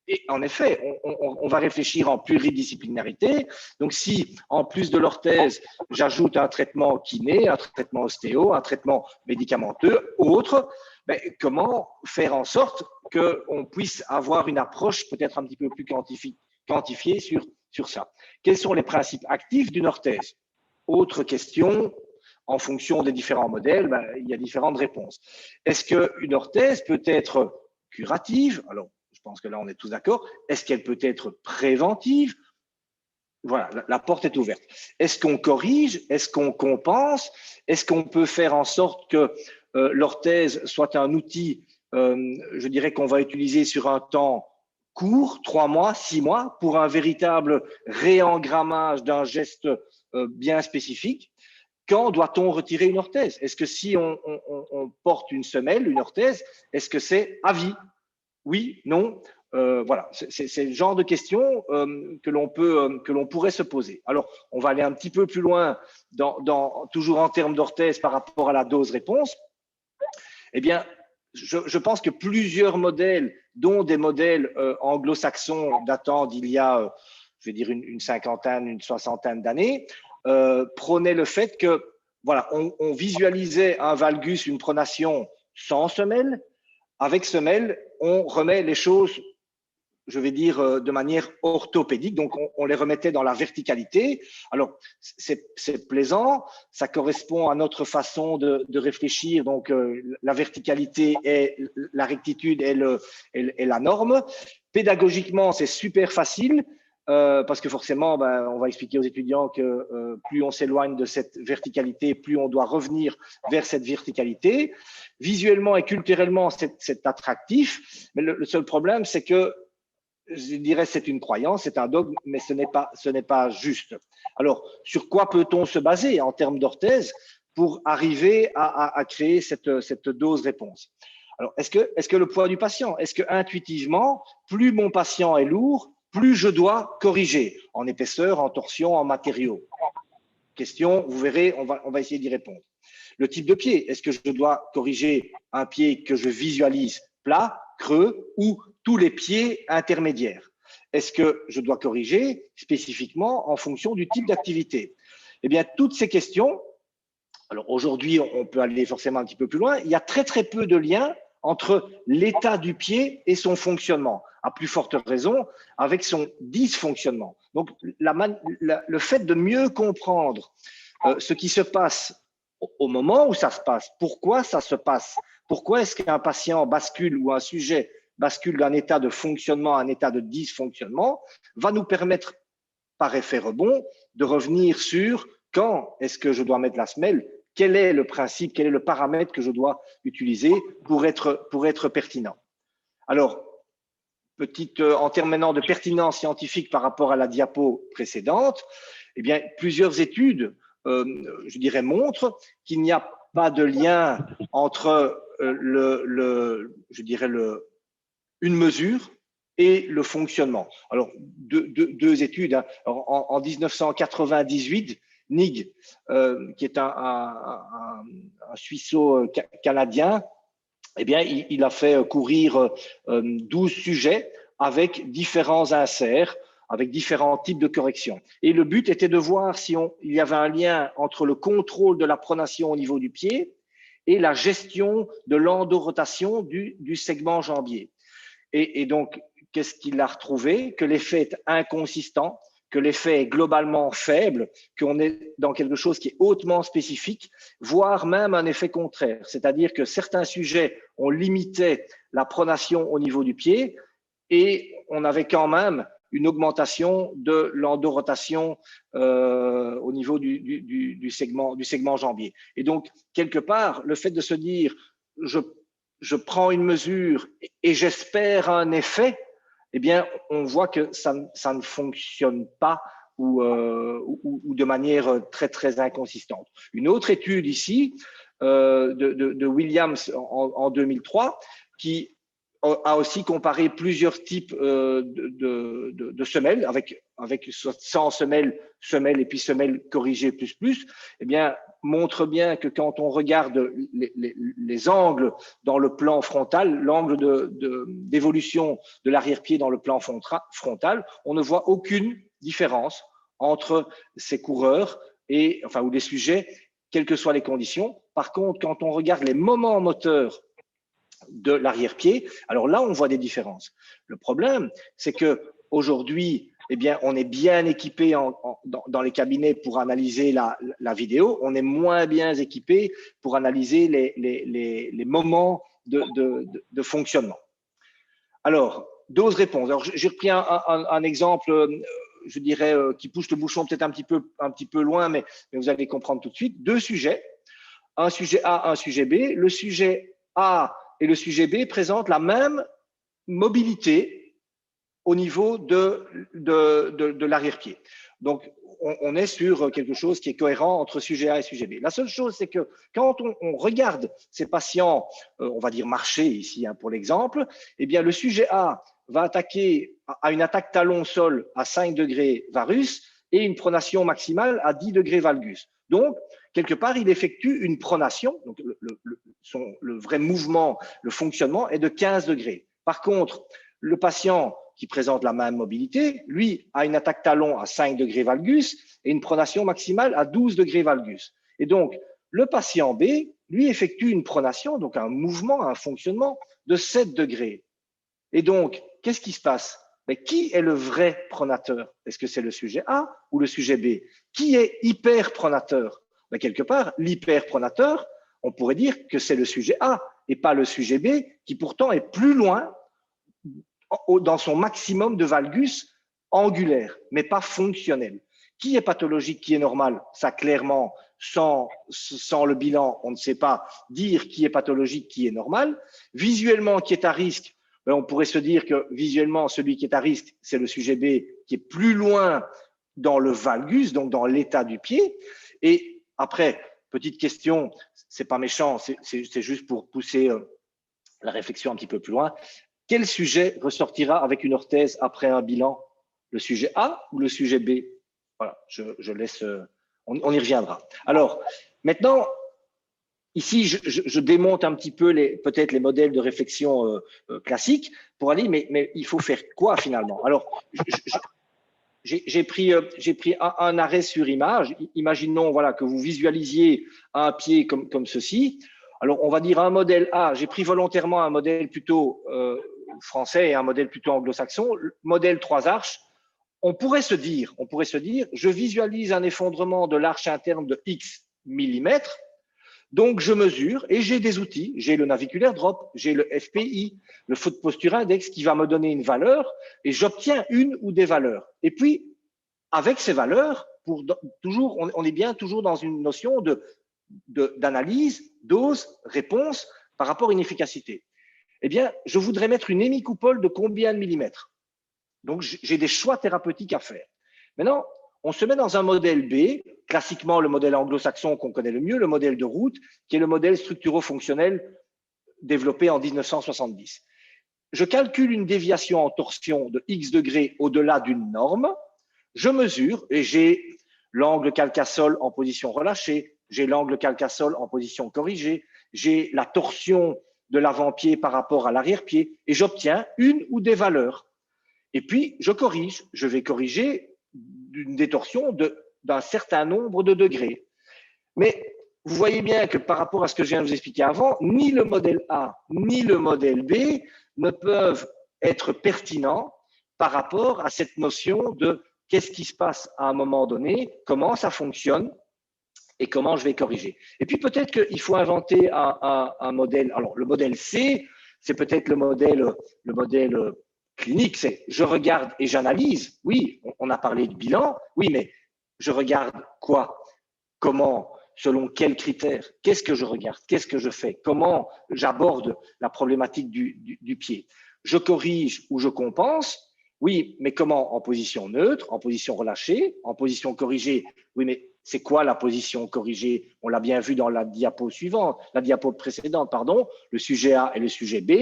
Et en effet, on va réfléchir en pluridisciplinarité. Donc, si en plus de l'orthèse, j'ajoute un traitement kiné, un traitement ostéo, un traitement médicamenteux, autre, comment faire en sorte qu'on puisse avoir une approche peut-être un petit peu plus quantifiée sur ça? Quels sont les principes actifs d'une orthèse? Autre question, en fonction des différents modèles, il y a différentes réponses. Est-ce qu'une orthèse peut être curative? Alors, je pense que là, on est tous d'accord. Est-ce qu'elle peut être préventive? Voilà, la porte est ouverte. Est-ce qu'on corrige? Est-ce qu'on compense? Est-ce qu'on peut faire en sorte que l'orthèse soit un outil, je dirais, qu'on va utiliser sur un temps court, 3 mois, 6 mois, pour un véritable réengrammage d'un geste bien spécifique. Quand doit-on retirer une orthèse? Est-ce que si on porte une semelle, une orthèse, est-ce que c'est à vie? Oui, non. Voilà, c'est le genre de questions que l'on pourrait se poser. Alors, on va aller un petit peu plus loin, toujours en termes d'orthèse par rapport à la dose-réponse. Eh bien, je pense que plusieurs modèles, dont des modèles anglo-saxons datant d'il y a, je vais dire, une cinquantaine, une soixantaine d'années, prônaient le fait que, voilà, on visualisait un valgus, une pronation sans semelle. Avec semelle, on remet les choses, je vais dire, de manière orthopédique. Donc, on les remettait dans la verticalité. Alors, c'est plaisant. Ça correspond à notre façon de réfléchir. Donc, la verticalité et la rectitude est la norme. Pédagogiquement, c'est super facile. Parce que forcément, on va expliquer aux étudiants que plus on s'éloigne de cette verticalité, plus on doit revenir vers cette verticalité. Visuellement et culturellement, c'est attractif, mais le seul problème, c'est que, je dirais, c'est une croyance, c'est un dogme, mais ce n'est pas juste. Alors, sur quoi peut-on se baser en termes d'orthèse pour arriver à créer cette dose-réponse? Alors, est-ce que le poids du patient, est-ce que intuitivement, plus mon patient est lourd, plus je dois corriger en épaisseur, en torsion, en matériaux? Question, vous verrez, on va essayer d'y répondre. Le type de pied, est-ce que je dois corriger un pied que je visualise plat, creux ou tous les pieds intermédiaires? Est-ce que je dois corriger spécifiquement en fonction du type d'activité? Eh bien, toutes ces questions, alors aujourd'hui, on peut aller forcément un petit peu plus loin, il y a très très peu de liens entre l'état du pied et son fonctionnement, à plus forte raison avec son dysfonctionnement. Donc, le fait de mieux comprendre ce qui se passe au moment où ça se passe, pourquoi ça se passe, pourquoi est-ce qu'un patient bascule ou un sujet bascule d'un état de fonctionnement à un état de dysfonctionnement, va nous permettre, par effet rebond, de revenir sur quand est-ce que je dois mettre la semelle, quel est le principe, quel est le paramètre que je dois utiliser pour être pertinent. Alors, en termes maintenant de pertinence scientifique par rapport à la diapo précédente, eh bien, plusieurs études, je dirais, montrent qu'il n'y a pas de lien entre une mesure et le fonctionnement. Alors, deux études. Hein. Alors, en 1998, Nig, qui est un Suisseau-Canadien, eh bien, il a fait courir 12 sujets avec différents inserts, avec différents types de corrections. Et le but était de voir si il y avait un lien entre le contrôle de la pronation au niveau du pied et la gestion de l'endorotation du segment jambier. Et donc, qu'est-ce qu'il a retrouvé? Que l'effet est inconsistant, que l'effet est globalement faible, qu'on est dans quelque chose qui est hautement spécifique, voire même un effet contraire. C'est-à-dire que certains sujets, on limitait la pronation au niveau du pied et on avait quand même une augmentation de l'endorotation au niveau du segment jambier. Et donc, quelque part, le fait de se dire, je prends une mesure et j'espère un effet, eh bien, on voit que ça ne fonctionne pas ou de manière très, très inconsistante. Une autre étude ici de Williams en 2003 qui a aussi comparé plusieurs types de semelles avec sans semelle et puis semelle corrigée plus, eh bien, montre bien que quand on regarde les angles dans le plan frontal, l'angle d'évolution de l'arrière-pied dans le plan frontal, on ne voit aucune différence entre ces coureurs ou les sujets, quelles que soient les conditions. Par contre, quand on regarde les moments moteurs de l'arrière-pied, alors là, on voit des différences. Le problème, c'est que aujourd'hui, eh bien, on est bien équipé dans les cabinets pour analyser la vidéo. On est moins bien équipé pour analyser les moments de fonctionnement. Alors, dose-réponse. Alors, j'ai repris un exemple, je dirais, qui pousse le bouchon peut-être un petit peu loin, mais vous allez comprendre tout de suite. Deux sujets, un sujet A, un sujet B. Le sujet A et le sujet B présentent la même mobilité au niveau de l'arrière-pied. Donc, on est sur quelque chose qui est cohérent entre sujet A et sujet B. La seule chose, c'est que quand on regarde ces patients, on va dire marcher ici pour l'exemple, eh bien, le sujet A va attaquer à une attaque talon sol à 5 degrés varus et une pronation maximale à 10 degrés valgus. Donc, quelque part, il effectue une pronation. Donc, le vrai mouvement, le fonctionnement est de 15 degrés. Par contre, le patient qui présente la même mobilité, lui, a une attaque talon à 5 degrés valgus et une pronation maximale à 12 degrés valgus. Et donc, le patient B, lui, effectue une pronation, donc un mouvement, un fonctionnement de 7 degrés. Et donc, qu'est-ce qui se passe? Mais qui est le vrai pronateur? Est-ce que c'est le sujet A ou le sujet B? Qui est hyperpronateur? Mais quelque part, l'hyperpronateur, on pourrait dire que c'est le sujet A et pas le sujet B, qui pourtant est plus loin dans son maximum de valgus angulaire, mais pas fonctionnel. Qui est pathologique, qui est normal? Ça, clairement, sans le bilan, on ne sait pas dire qui est pathologique, qui est normal. Visuellement, qui est à risque? On pourrait se dire que visuellement, celui qui est à risque, c'est le sujet B qui est plus loin dans le valgus, donc dans l'état du pied. Et après, petite question, c'est pas méchant, c'est juste pour pousser la réflexion un petit peu plus loin. Quel sujet ressortira avec une orthèse après un bilan? Le sujet A ou le sujet B? Voilà, je laisse, on y reviendra. Alors, maintenant, ici, je démonte un petit peu peut-être les modèles de réflexion classiques pour aller, mais il faut faire quoi finalement? Alors, j'ai pris un arrêt sur image. Imaginons voilà, que vous visualisiez un pied comme ceci. Alors, on va dire un modèle A. J'ai pris volontairement un modèle plutôt français et un modèle plutôt anglo-saxon. Modèle 3 arches. On pourrait se dire, je visualise un effondrement de l'arche interne de X millimètres. Donc, je mesure et j'ai des outils. J'ai le naviculaire drop, j'ai le FPI, le Foot Posture Index qui va me donner une valeur et j'obtiens une ou des valeurs. Et puis, avec ces valeurs, on est bien toujours dans une notion d'analyse, dose, réponse par rapport à une efficacité. Eh bien, je voudrais mettre une hémicoupole de combien de millimètres? Donc, j'ai des choix thérapeutiques à faire. Maintenant, on se met dans un modèle B, classiquement le modèle anglo-saxon qu'on connaît le mieux, le modèle de Root, qui est le modèle structuro-fonctionnel développé en 1970. Je calcule une déviation en torsion de X degrés au-delà d'une norme, je mesure et j'ai l'angle calcasol en position relâchée, j'ai l'angle calcasol en position corrigée, j'ai la torsion de l'avant-pied par rapport à l'arrière-pied et j'obtiens une ou des valeurs. Et puis, je corrige. Je vais corriger une détorsion d'un certain nombre de degrés. Mais vous voyez bien que par rapport à ce que je viens de vous expliquer avant, ni le modèle A ni le modèle B ne peuvent être pertinents par rapport à cette notion de qu'est-ce qui se passe à un moment donné, comment ça fonctionne et comment je vais corriger. Et puis peut-être qu'il faut inventer un modèle. Alors, le modèle C, c'est peut-être le modèle clinique, c'est je regarde et j'analyse. Oui, on a parlé de bilan. Oui, mais je regarde quoi? Comment? Selon quels critères? Qu'est-ce que je regarde? Qu'est-ce que je fais? Comment j'aborde la problématique du pied? Je corrige ou je compense? Oui, mais comment? En position neutre, en position relâchée, en position corrigée? Oui, mais c'est quoi la position corrigée? On l'a bien vu dans la diapo suivante, la diapo précédente, pardon, le sujet A et le sujet B.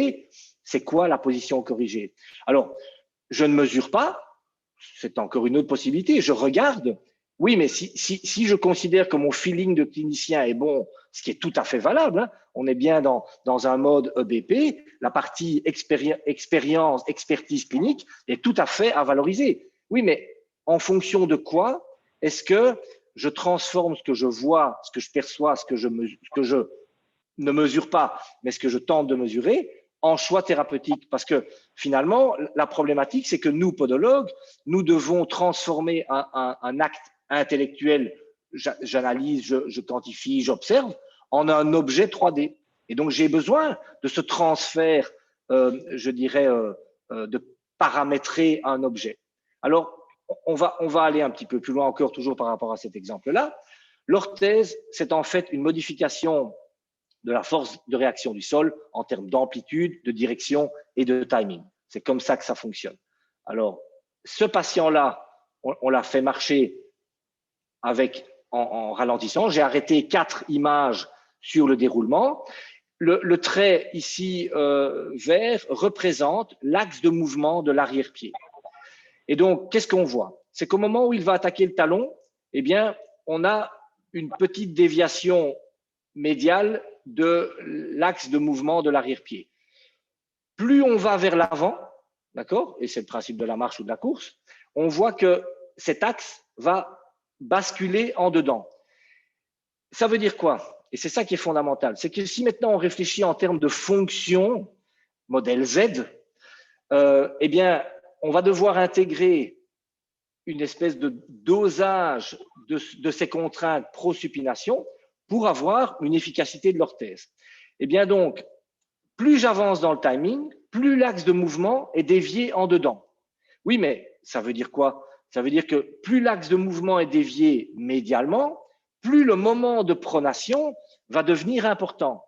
C'est quoi la position corrigée? Alors, je ne mesure pas, c'est encore une autre possibilité, je regarde. Oui, mais si je considère que mon feeling de clinicien est bon, ce qui est tout à fait valable, hein, on est bien dans un mode EBP, la partie expérience, expertise clinique est tout à fait à valoriser. Oui, mais en fonction de quoi est-ce que je transforme ce que je vois, ce que je perçois, ce que je ne mesure pas, mais ce que je tente de mesurer, en choix thérapeutique. Parce que finalement, la problématique, c'est que nous, podologues, nous devons transformer un acte intellectuel, j'analyse, je quantifie, j'observe, en un objet 3D. Et donc, j'ai besoin de ce transfert, je dirais, de paramétrer un objet. Alors, on va aller un petit peu plus loin encore, toujours par rapport à cet exemple-là. L'orthèse, c'est en fait une modification de la force de réaction du sol en termes d'amplitude, de direction et de timing. C'est comme ça que ça fonctionne. Alors, ce patient-là, on l'a fait marcher en ralentissant. J'ai arrêté 4 images sur le déroulement. Le trait ici vert représente l'axe de mouvement de l'arrière-pied. Et donc, qu'est-ce qu'on voit? C'est qu'au moment où il va attaquer le talon, eh bien, on a une petite déviation médiale de l'axe de mouvement de l'arrière-pied. Plus on va vers l'avant, d'accord, et c'est le principe de la marche ou de la course, on voit que cet axe va basculer en dedans. Ça veut dire quoi? Et c'est ça qui est fondamental. C'est que si maintenant on réfléchit en termes de fonction, modèle Z, eh bien, on va devoir intégrer une espèce de dosage de ces contraintes pro-supination pour avoir une efficacité de l'orthèse. Eh bien donc, plus j'avance dans le timing, plus l'axe de mouvement est dévié en dedans. Oui, mais ça veut dire quoi? Ça veut dire que plus l'axe de mouvement est dévié médialement, plus le moment de pronation va devenir important.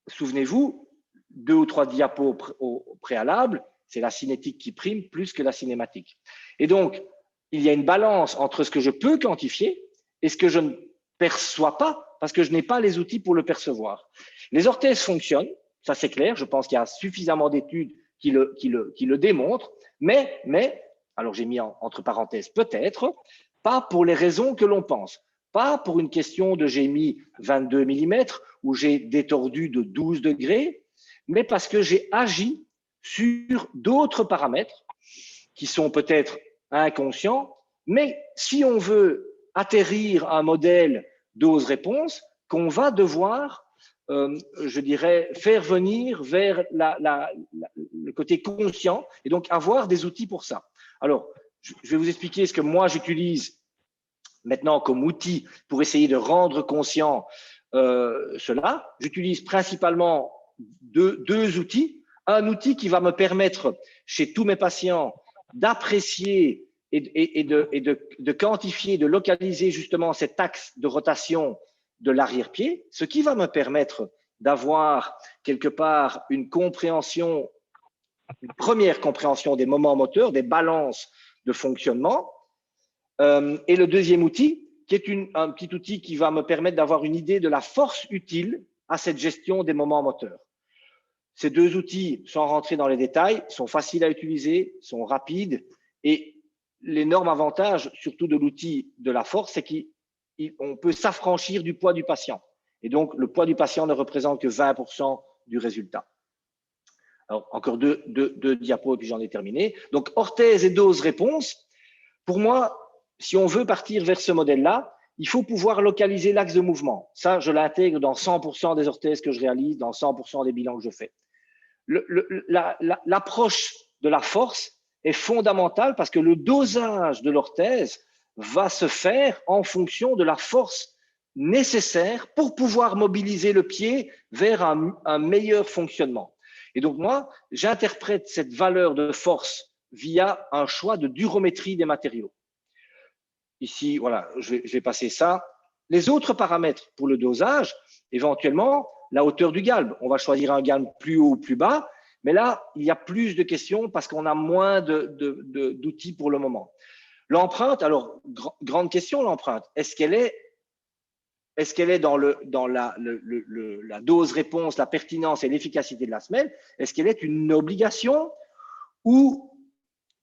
Souvenez-vous, 2 ou 3 diapos au préalable, c'est la cinétique qui prime plus que la cinématique. Et donc, il y a une balance entre ce que je peux quantifier et ce que je ne perçois pas parce que je n'ai pas les outils pour le percevoir. Les orthèses fonctionnent, ça c'est clair, je pense qu'il y a suffisamment d'études qui le démontrent, mais, alors j'ai mis entre parenthèses peut-être, pas pour les raisons que l'on pense. Pas pour une question de j'ai mis 22 mm ou j'ai détordu de 12 degrés, mais parce que j'ai agi sur d'autres paramètres qui sont peut-être inconscients, mais si on veut atterrir un modèle dose-réponse, qu'on va devoir, je dirais, faire venir vers le côté conscient et donc avoir des outils pour ça. Alors, je vais vous expliquer ce que moi j'utilise maintenant comme outil pour essayer de rendre conscient cela. J'utilise principalement deux outils. Un outil qui va me permettre, chez tous mes patients, d'apprécier et de quantifier, de localiser justement cet axe de rotation de l'arrière-pied, ce qui va me permettre d'avoir quelque part une compréhension, une première compréhension des moments moteurs, des balances de fonctionnement. Et le deuxième outil, qui est un petit outil qui va me permettre d'avoir une idée de la force utile à cette gestion des moments moteurs. Ces deux outils, sans rentrer dans les détails, sont faciles à utiliser, sont rapides et l'énorme avantage, surtout de l'outil de la force, c'est qu'on peut s'affranchir du poids du patient. Et donc, le poids du patient ne représente que 20% du résultat. Alors, encore deux diapos et puis j'en ai terminé. Donc, orthèse et dose-réponse. Pour moi, si on veut partir vers ce modèle-là, il faut pouvoir localiser l'axe de mouvement. Ça, je l'intègre dans 100% des orthèses que je réalise, dans 100% des bilans que je fais. L'approche de la force est fondamentale parce que le dosage de l'orthèse va se faire en fonction de la force nécessaire pour pouvoir mobiliser le pied vers un meilleur fonctionnement. Et donc moi, j'interprète cette valeur de force via un choix de durométrie des matériaux. Ici, voilà, je vais passer ça. Les autres paramètres pour le dosage, éventuellement, la hauteur du galbe. On va choisir un galbe plus haut ou plus bas, mais là, il y a plus de questions parce qu'on a moins d'outils pour le moment. L'empreinte, alors, grande question, l'empreinte. Est-ce qu'elle est dans la dose-réponse, la pertinence et l'efficacité de la semelle? Est-ce qu'elle est une obligation ou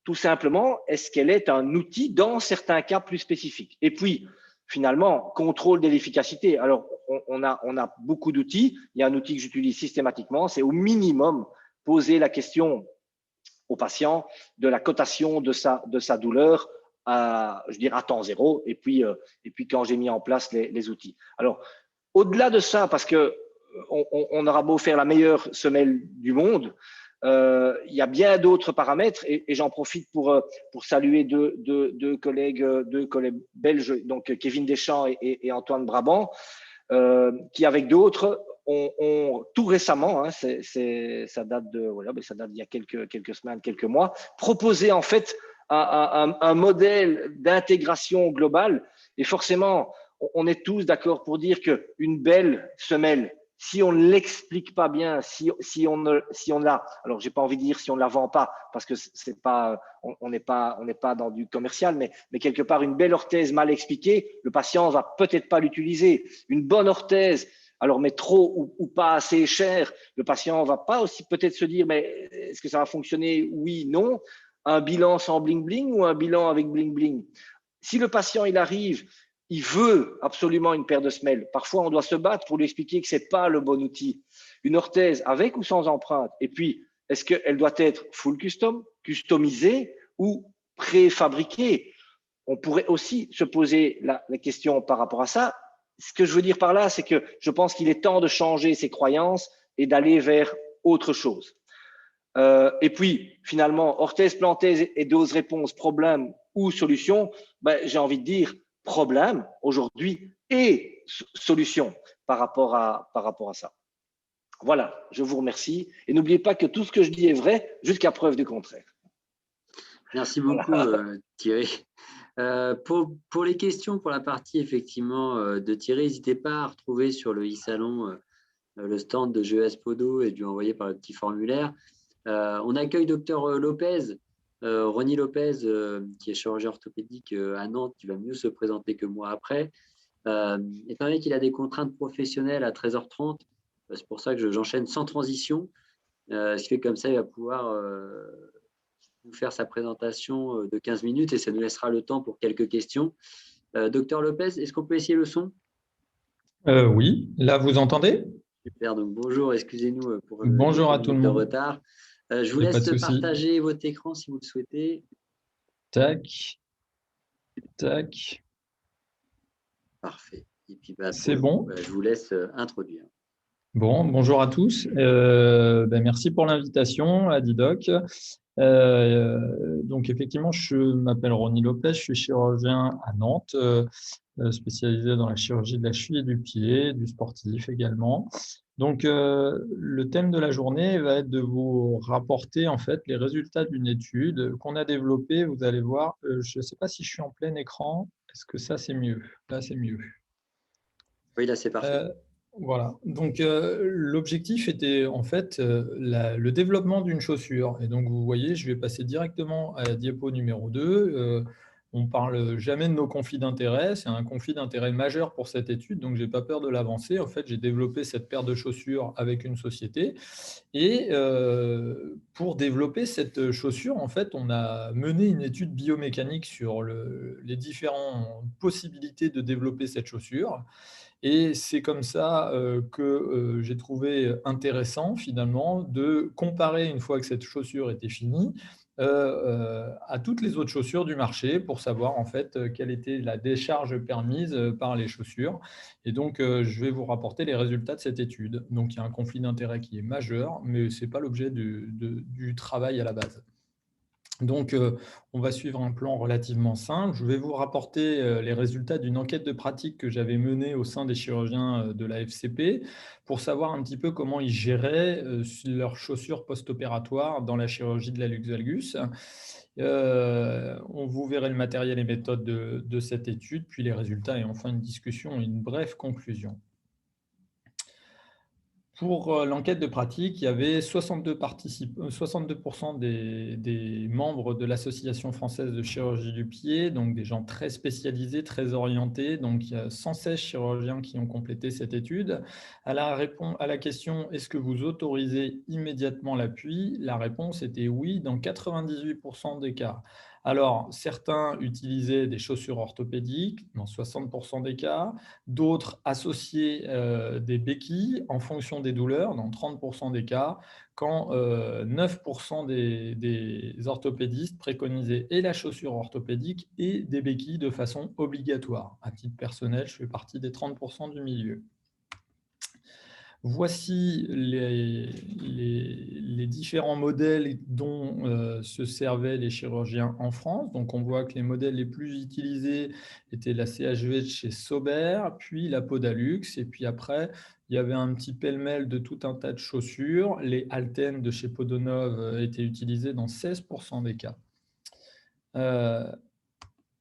tout simplement, est-ce qu'elle est un outil dans certains cas plus spécifiques? Et puis, finalement, contrôle de l'efficacité. Alors, on a beaucoup d'outils. Il y a un outil que j'utilise systématiquement, c'est au minimum poser la question au patient de la cotation de sa douleur à temps zéro. Et puis quand j'ai mis en place les outils. Alors, au-delà de ça, parce que on aura beau faire la meilleure semelle du monde, il y a bien d'autres paramètres et j'en profite pour saluer deux collègues belges, donc Kevin Deschamps et Antoine Brabant, qui avec d'autres ont tout récemment, hein, ça date d'il y a quelques semaines, quelques mois, proposé en fait un modèle d'intégration globale. Et forcément, on est tous d'accord pour dire qu'une belle semelle, si on ne l'explique pas bien, si on l'a, alors j'ai pas envie de dire si on ne la vend pas, parce que c'est pas, on n'est pas dans du commercial, mais quelque part une belle orthèse mal expliquée, le patient va peut-être pas l'utiliser. Une bonne orthèse, alors mais trop ou pas assez cher, le patient va pas aussi peut-être se dire mais est-ce que ça va fonctionner? Oui, non. Un bilan sans bling bling ou un bilan avec bling bling? Si le patient il arrive, il veut absolument une paire de semelles. Parfois, on doit se battre pour lui expliquer que ce n'est pas le bon outil. Une orthèse avec ou sans empreinte. Et puis, est-ce qu'elle doit être full custom, customisée ou préfabriquée? On pourrait aussi se poser la question par rapport à ça. Ce que je veux dire par là, c'est que je pense qu'il est temps de changer ses croyances et d'aller vers autre chose. Et puis, finalement, orthèse, plantaise et dose-réponse, problème ou solution, ben, j'ai envie de dire problème aujourd'hui et solution par rapport à ça. Voilà, je vous remercie. Et n'oubliez pas que tout ce que je dis est vrai jusqu'à preuve du contraire. Merci beaucoup, voilà. Thierry. Pour les questions, pour la partie effectivement de Thierry, n'hésitez pas à retrouver sur le e-salon le stand de GES Podo et de lui envoyer par le petit formulaire. On accueille Dr Lopez, Ronnie Lopez, qui est chirurgien orthopédique à Nantes, qui va mieux se présenter que moi après. Étant donné qu'il a des contraintes professionnelles à 13h30, c'est pour ça que j'enchaîne sans transition. Ce qui fait comme ça, il va pouvoir nous faire sa présentation de 15 minutes et ça nous laissera le temps pour quelques questions. Docteur Lopez, est-ce qu'on peut essayer le son? Oui, là vous entendez? Super, donc bonjour, excusez-nous pour bonjour à tout le monde. de retard. Je vous laisse partager votre écran si vous le souhaitez. Tac, tac. Parfait. Et puis c'est bon. Je vous laisse introduire. Bon, bonjour à tous. Merci pour l'invitation à Didoc. Donc effectivement, je m'appelle Ronnie Lopez, je suis chirurgien à Nantes, spécialisé dans la chirurgie de la cheville et du pied, du sportif également. Donc le thème de la journée va être de vous rapporter en fait les résultats d'une étude qu'on a développée. Vous allez voir, je ne sais pas si je suis en plein écran. Est-ce que ça c'est mieux? Là c'est mieux. Oui, là c'est parfait. Voilà, donc l'objectif était en fait le développement d'une chaussure. Et donc vous voyez, je vais passer directement à la diapo numéro 2. On ne parle jamais de nos conflits d'intérêts, c'est un conflit d'intérêt majeur pour cette étude, donc je n'ai pas peur de l'avancer. En fait, j'ai développé cette paire de chaussures avec une société. Et pour développer cette chaussure, en fait, on a mené une étude biomécanique sur les différentes possibilités de développer cette chaussure. Et c'est comme ça que j'ai trouvé intéressant finalement de comparer, une fois que cette chaussure était finie, à toutes les autres chaussures du marché pour savoir en fait quelle était la décharge permise par les chaussures. Et donc, je vais vous rapporter les résultats de cette étude. Donc, il y a un conflit d'intérêt qui est majeur, mais ce n'est pas l'objet du travail à la base. Donc, on va suivre un plan relativement simple. Je vais vous rapporter les résultats d'une enquête de pratique que j'avais menée au sein des chirurgiens de la FCP pour savoir un petit peu comment ils géraient leurs chaussures post-opératoires dans la chirurgie de la luxe valgus. Vous verrez le matériel et méthodes de cette étude, puis les résultats et enfin une discussion et une brève conclusion. Pour l'enquête de pratique, il y avait 62% des membres de l'Association française de chirurgie du pied, donc des gens très spécialisés, très orientés. Donc, il y a 116 chirurgiens qui ont complété cette étude. À la question « Est-ce que vous autorisez immédiatement l'appui ?» La réponse était oui dans 98% des cas. Alors, certains utilisaient des chaussures orthopédiques dans 60% des cas, d'autres associaient des béquilles en fonction des douleurs dans 30% des cas, quand 9% des orthopédistes préconisaient et la chaussure orthopédique et des béquilles de façon obligatoire. À titre personnel, je fais partie des 30% du milieu. Voici les différents modèles dont se servaient les chirurgiens en France. Donc, on voit que les modèles les plus utilisés étaient la CHV de chez Sauber, puis la Podalux. Et puis après, il y avait un petit pêle-mêle de tout un tas de chaussures. Les Alten de chez Podonov étaient utilisés dans 16% des cas.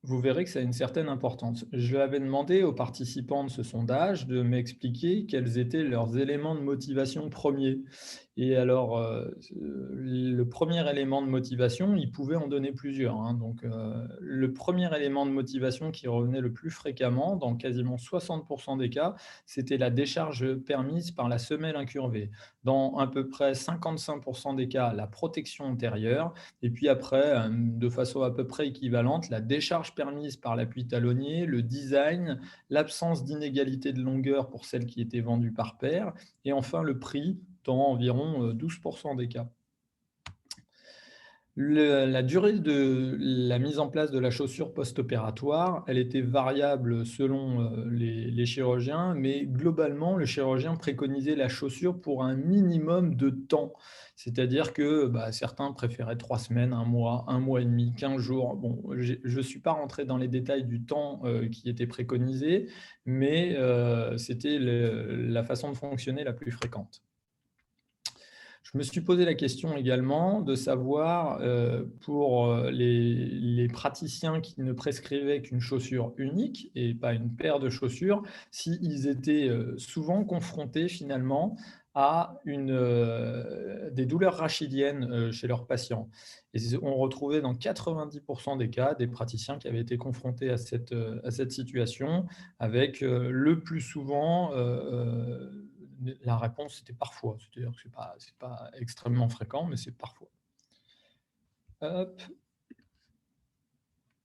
vous verrez que ça a une certaine importance. Je avais demandé aux participants de ce sondage de m'expliquer quels étaient leurs éléments de motivation premiers. Et alors, le premier élément de motivation, il pouvait en donner plusieurs, hein. Donc, le premier élément de motivation qui revenait le plus fréquemment, dans quasiment 60% des cas, c'était la décharge permise par la semelle incurvée. Dans à peu près 55% des cas, la protection antérieure. Et puis après, de façon à peu près équivalente, la décharge permise par l'appui talonnier, le design, l'absence d'inégalité de longueur pour celle qui était vendue par paire, et enfin le prix dans environ 12% des cas. La durée de la mise en place de la chaussure post-opératoire, elle était variable selon les chirurgiens, mais globalement, le chirurgien préconisait la chaussure pour un minimum de temps. C'est-à-dire que certains préféraient 3 semaines, 1 mois et demi, 15 jours. Bon, je ne suis pas rentré dans les détails du temps qui était préconisé, mais c'était la façon de fonctionner la plus fréquente. Je me suis posé la question également de savoir, pour les praticiens qui ne prescrivaient qu'une chaussure unique et pas une paire de chaussures, s'ils étaient souvent confrontés finalement à des douleurs rachidiennes chez leurs patients. Et on retrouvait dans 90% des cas des praticiens qui avaient été confrontés à cette situation, avec le plus souvent la réponse était parfois, c'est-à-dire que ce n'est pas extrêmement fréquent, mais c'est parfois. Hop.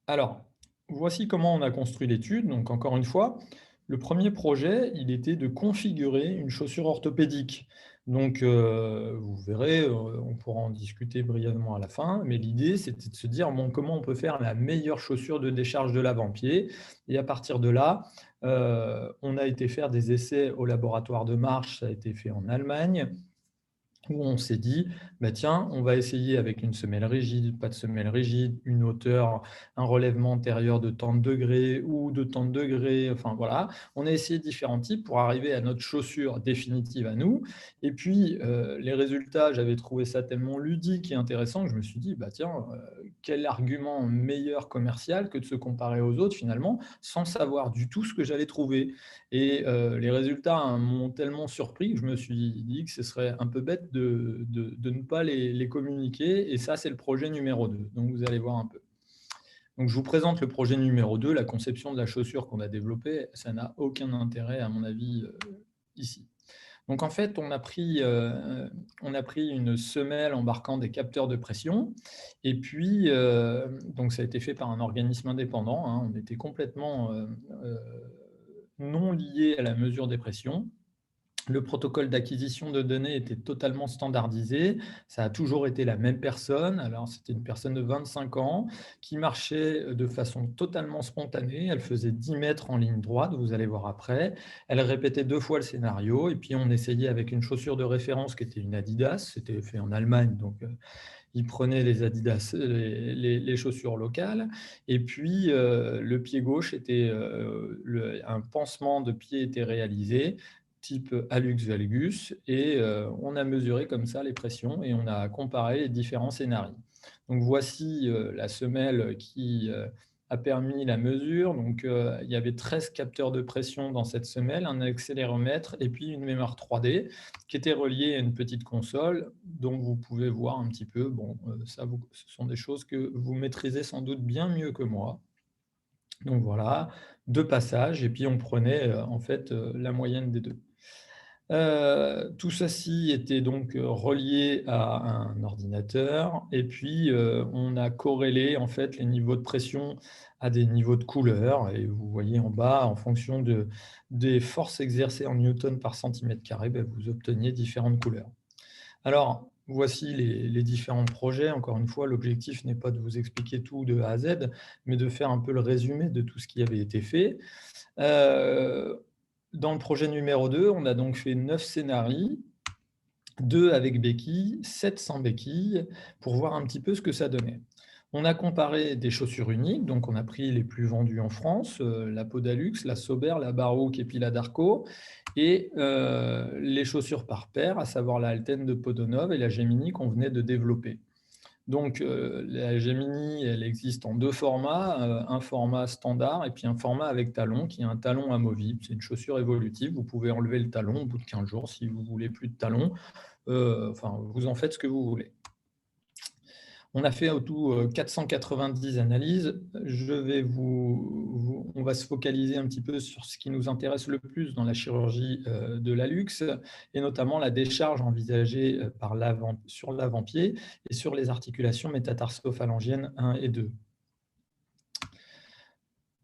Alors, voici comment on a construit l'étude. Donc, encore une fois, le premier projet, il était de configurer une chaussure orthopédique. Donc, vous verrez, on pourra en discuter brièvement à la fin, mais l'idée, c'était de se dire comment on peut faire la meilleure chaussure de décharge de l'avant-pied. Et à partir de là, on a été faire des essais au laboratoire de Marche, ça a été fait en Allemagne, où on s'est dit, tiens, on va essayer avec une semelle rigide, pas de semelle rigide, une hauteur, un relèvement antérieur de tant de degrés ou de tant de degrés, enfin voilà. On a essayé différents types pour arriver à notre chaussure définitive à nous. Et puis, les résultats, j'avais trouvé ça tellement ludique et intéressant que je me suis dit, tiens, quel argument meilleur commercial que de se comparer aux autres finalement, sans savoir du tout ce que j'allais trouver. Et les résultats m'ont tellement surpris que je me suis dit que ce serait un peu bête de ne pas les communiquer. Et ça, c'est le projet numéro 2. Donc, vous allez voir un peu. Donc, je vous présente le projet numéro 2, la conception de la chaussure qu'on a développée. Ça n'a aucun intérêt, à mon avis, ici. Donc, en fait, on a pris une semelle embarquant des capteurs de pression. Et puis, donc ça a été fait par un organisme indépendant, hein. On était complètement non lié à la mesure des pressions. Le protocole d'acquisition de données était totalement standardisé. Ça a toujours été la même personne. Alors, c'était une personne de 25 ans qui marchait de façon totalement spontanée. Elle faisait 10 mètres en ligne droite, vous allez voir après. Elle répétait 2 fois le scénario. Et puis, on essayait avec une chaussure de référence qui était une Adidas. C'était fait en Allemagne, donc il prenait les Adidas, les chaussures locales. Et puis, le pied gauche, un pansement de pied était réalisé, type hallux valgus, et on a mesuré comme ça les pressions et on a comparé les différents scénarios. Donc, voici la semelle qui a permis la mesure. Donc, il y avait 13 capteurs de pression dans cette semelle, un accéléromètre et puis une mémoire 3D qui était reliée à une petite console dont vous pouvez voir un petit peu. Bon, ça, ce sont des choses que vous maîtrisez sans doute bien mieux que moi. Donc voilà, 2 passages et puis on prenait en fait la moyenne des 2. Tout ceci était donc relié à un ordinateur et puis on a corrélé en fait les niveaux de pression à des niveaux de couleur et vous voyez en bas, en fonction des forces exercées en newton par centimètre carré, vous obteniez différentes couleurs. Alors, voici les différents projets. Encore une fois, l'objectif n'est pas de vous expliquer tout de A à Z, mais de faire un peu le résumé de tout ce qui avait été fait. Dans le projet numéro 2, on a donc fait 9 scénarios, 2 avec béquilles, 7 sans béquilles, pour voir un petit peu ce que ça donnait. On a comparé des chaussures uniques, donc on a pris les plus vendues en France, la Podalux, la Sauber, la Baroque et puis la Darco, et les chaussures par paire, à savoir la Alten de Podonov et la Gemini qu'on venait de développer. Donc, la Gemini, elle existe en 2 formats, un format standard et puis un format avec talon, qui est un talon amovible. C'est une chaussure évolutive. Vous pouvez enlever le talon au bout de 15 jours si vous voulez plus de talon. Enfin, vous en faites ce que vous voulez. On a fait au tout 490 analyses. On va se focaliser un petit peu sur ce qui nous intéresse le plus dans la chirurgie de l'hallux, et notamment la décharge envisagée sur l'avant-pied et sur les articulations métatarso-phalangiennes 1 et 2.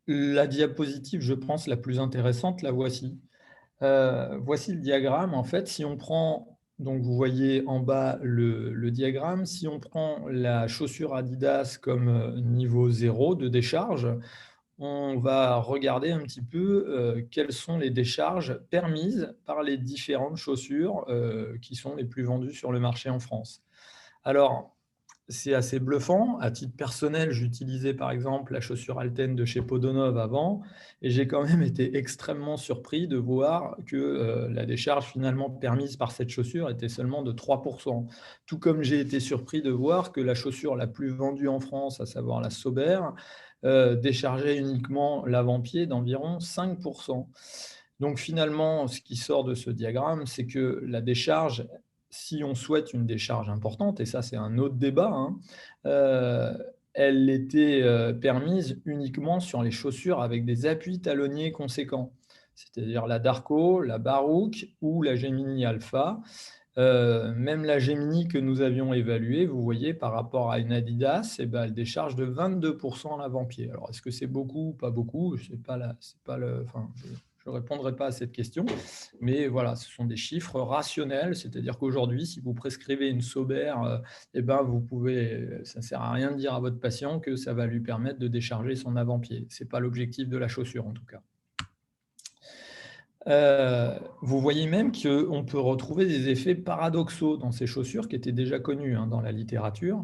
La diapositive, je pense, la plus intéressante, la voici. Voici le diagramme. En fait, si on prend, donc vous voyez en bas le diagramme, si on prend la chaussure Adidas comme niveau 0 de décharge, on va regarder un petit peu quelles sont les décharges permises par les différentes chaussures qui sont les plus vendues sur le marché en France. Alors, c'est assez bluffant. À titre personnel, j'utilisais par exemple la chaussure Alten de chez Podolog avant, et j'ai quand même été extrêmement surpris de voir que la décharge finalement permise par cette chaussure était seulement de 3%. Tout comme j'ai été surpris de voir que la chaussure la plus vendue en France, à savoir la Sauber, déchargeait uniquement l'avant-pied d'environ 5%. Donc finalement, ce qui sort de ce diagramme, c'est que la décharge, si on souhaite une décharge importante, et ça c'est un autre débat, elle était permise uniquement sur les chaussures avec des appuis talonniers conséquents, c'est-à-dire la Darko, la Barouk ou la Gemini Alpha. Même la Gemini que nous avions évaluée, vous voyez, par rapport à une Adidas, elle décharge de 22% à l'avant-pied. Alors, est-ce que c'est beaucoup ou pas beaucoup? Je ne répondrai pas à cette question, mais voilà, ce sont des chiffres rationnels, c'est-à-dire qu'aujourd'hui, si vous prescrivez une Sauber, ça ne sert à rien de dire à votre patient que ça va lui permettre de décharger son avant-pied. Ce n'est pas l'objectif de la chaussure, en tout cas. Vous voyez même qu'on peut retrouver des effets paradoxaux dans ces chaussures qui étaient déjà connus dans la littérature,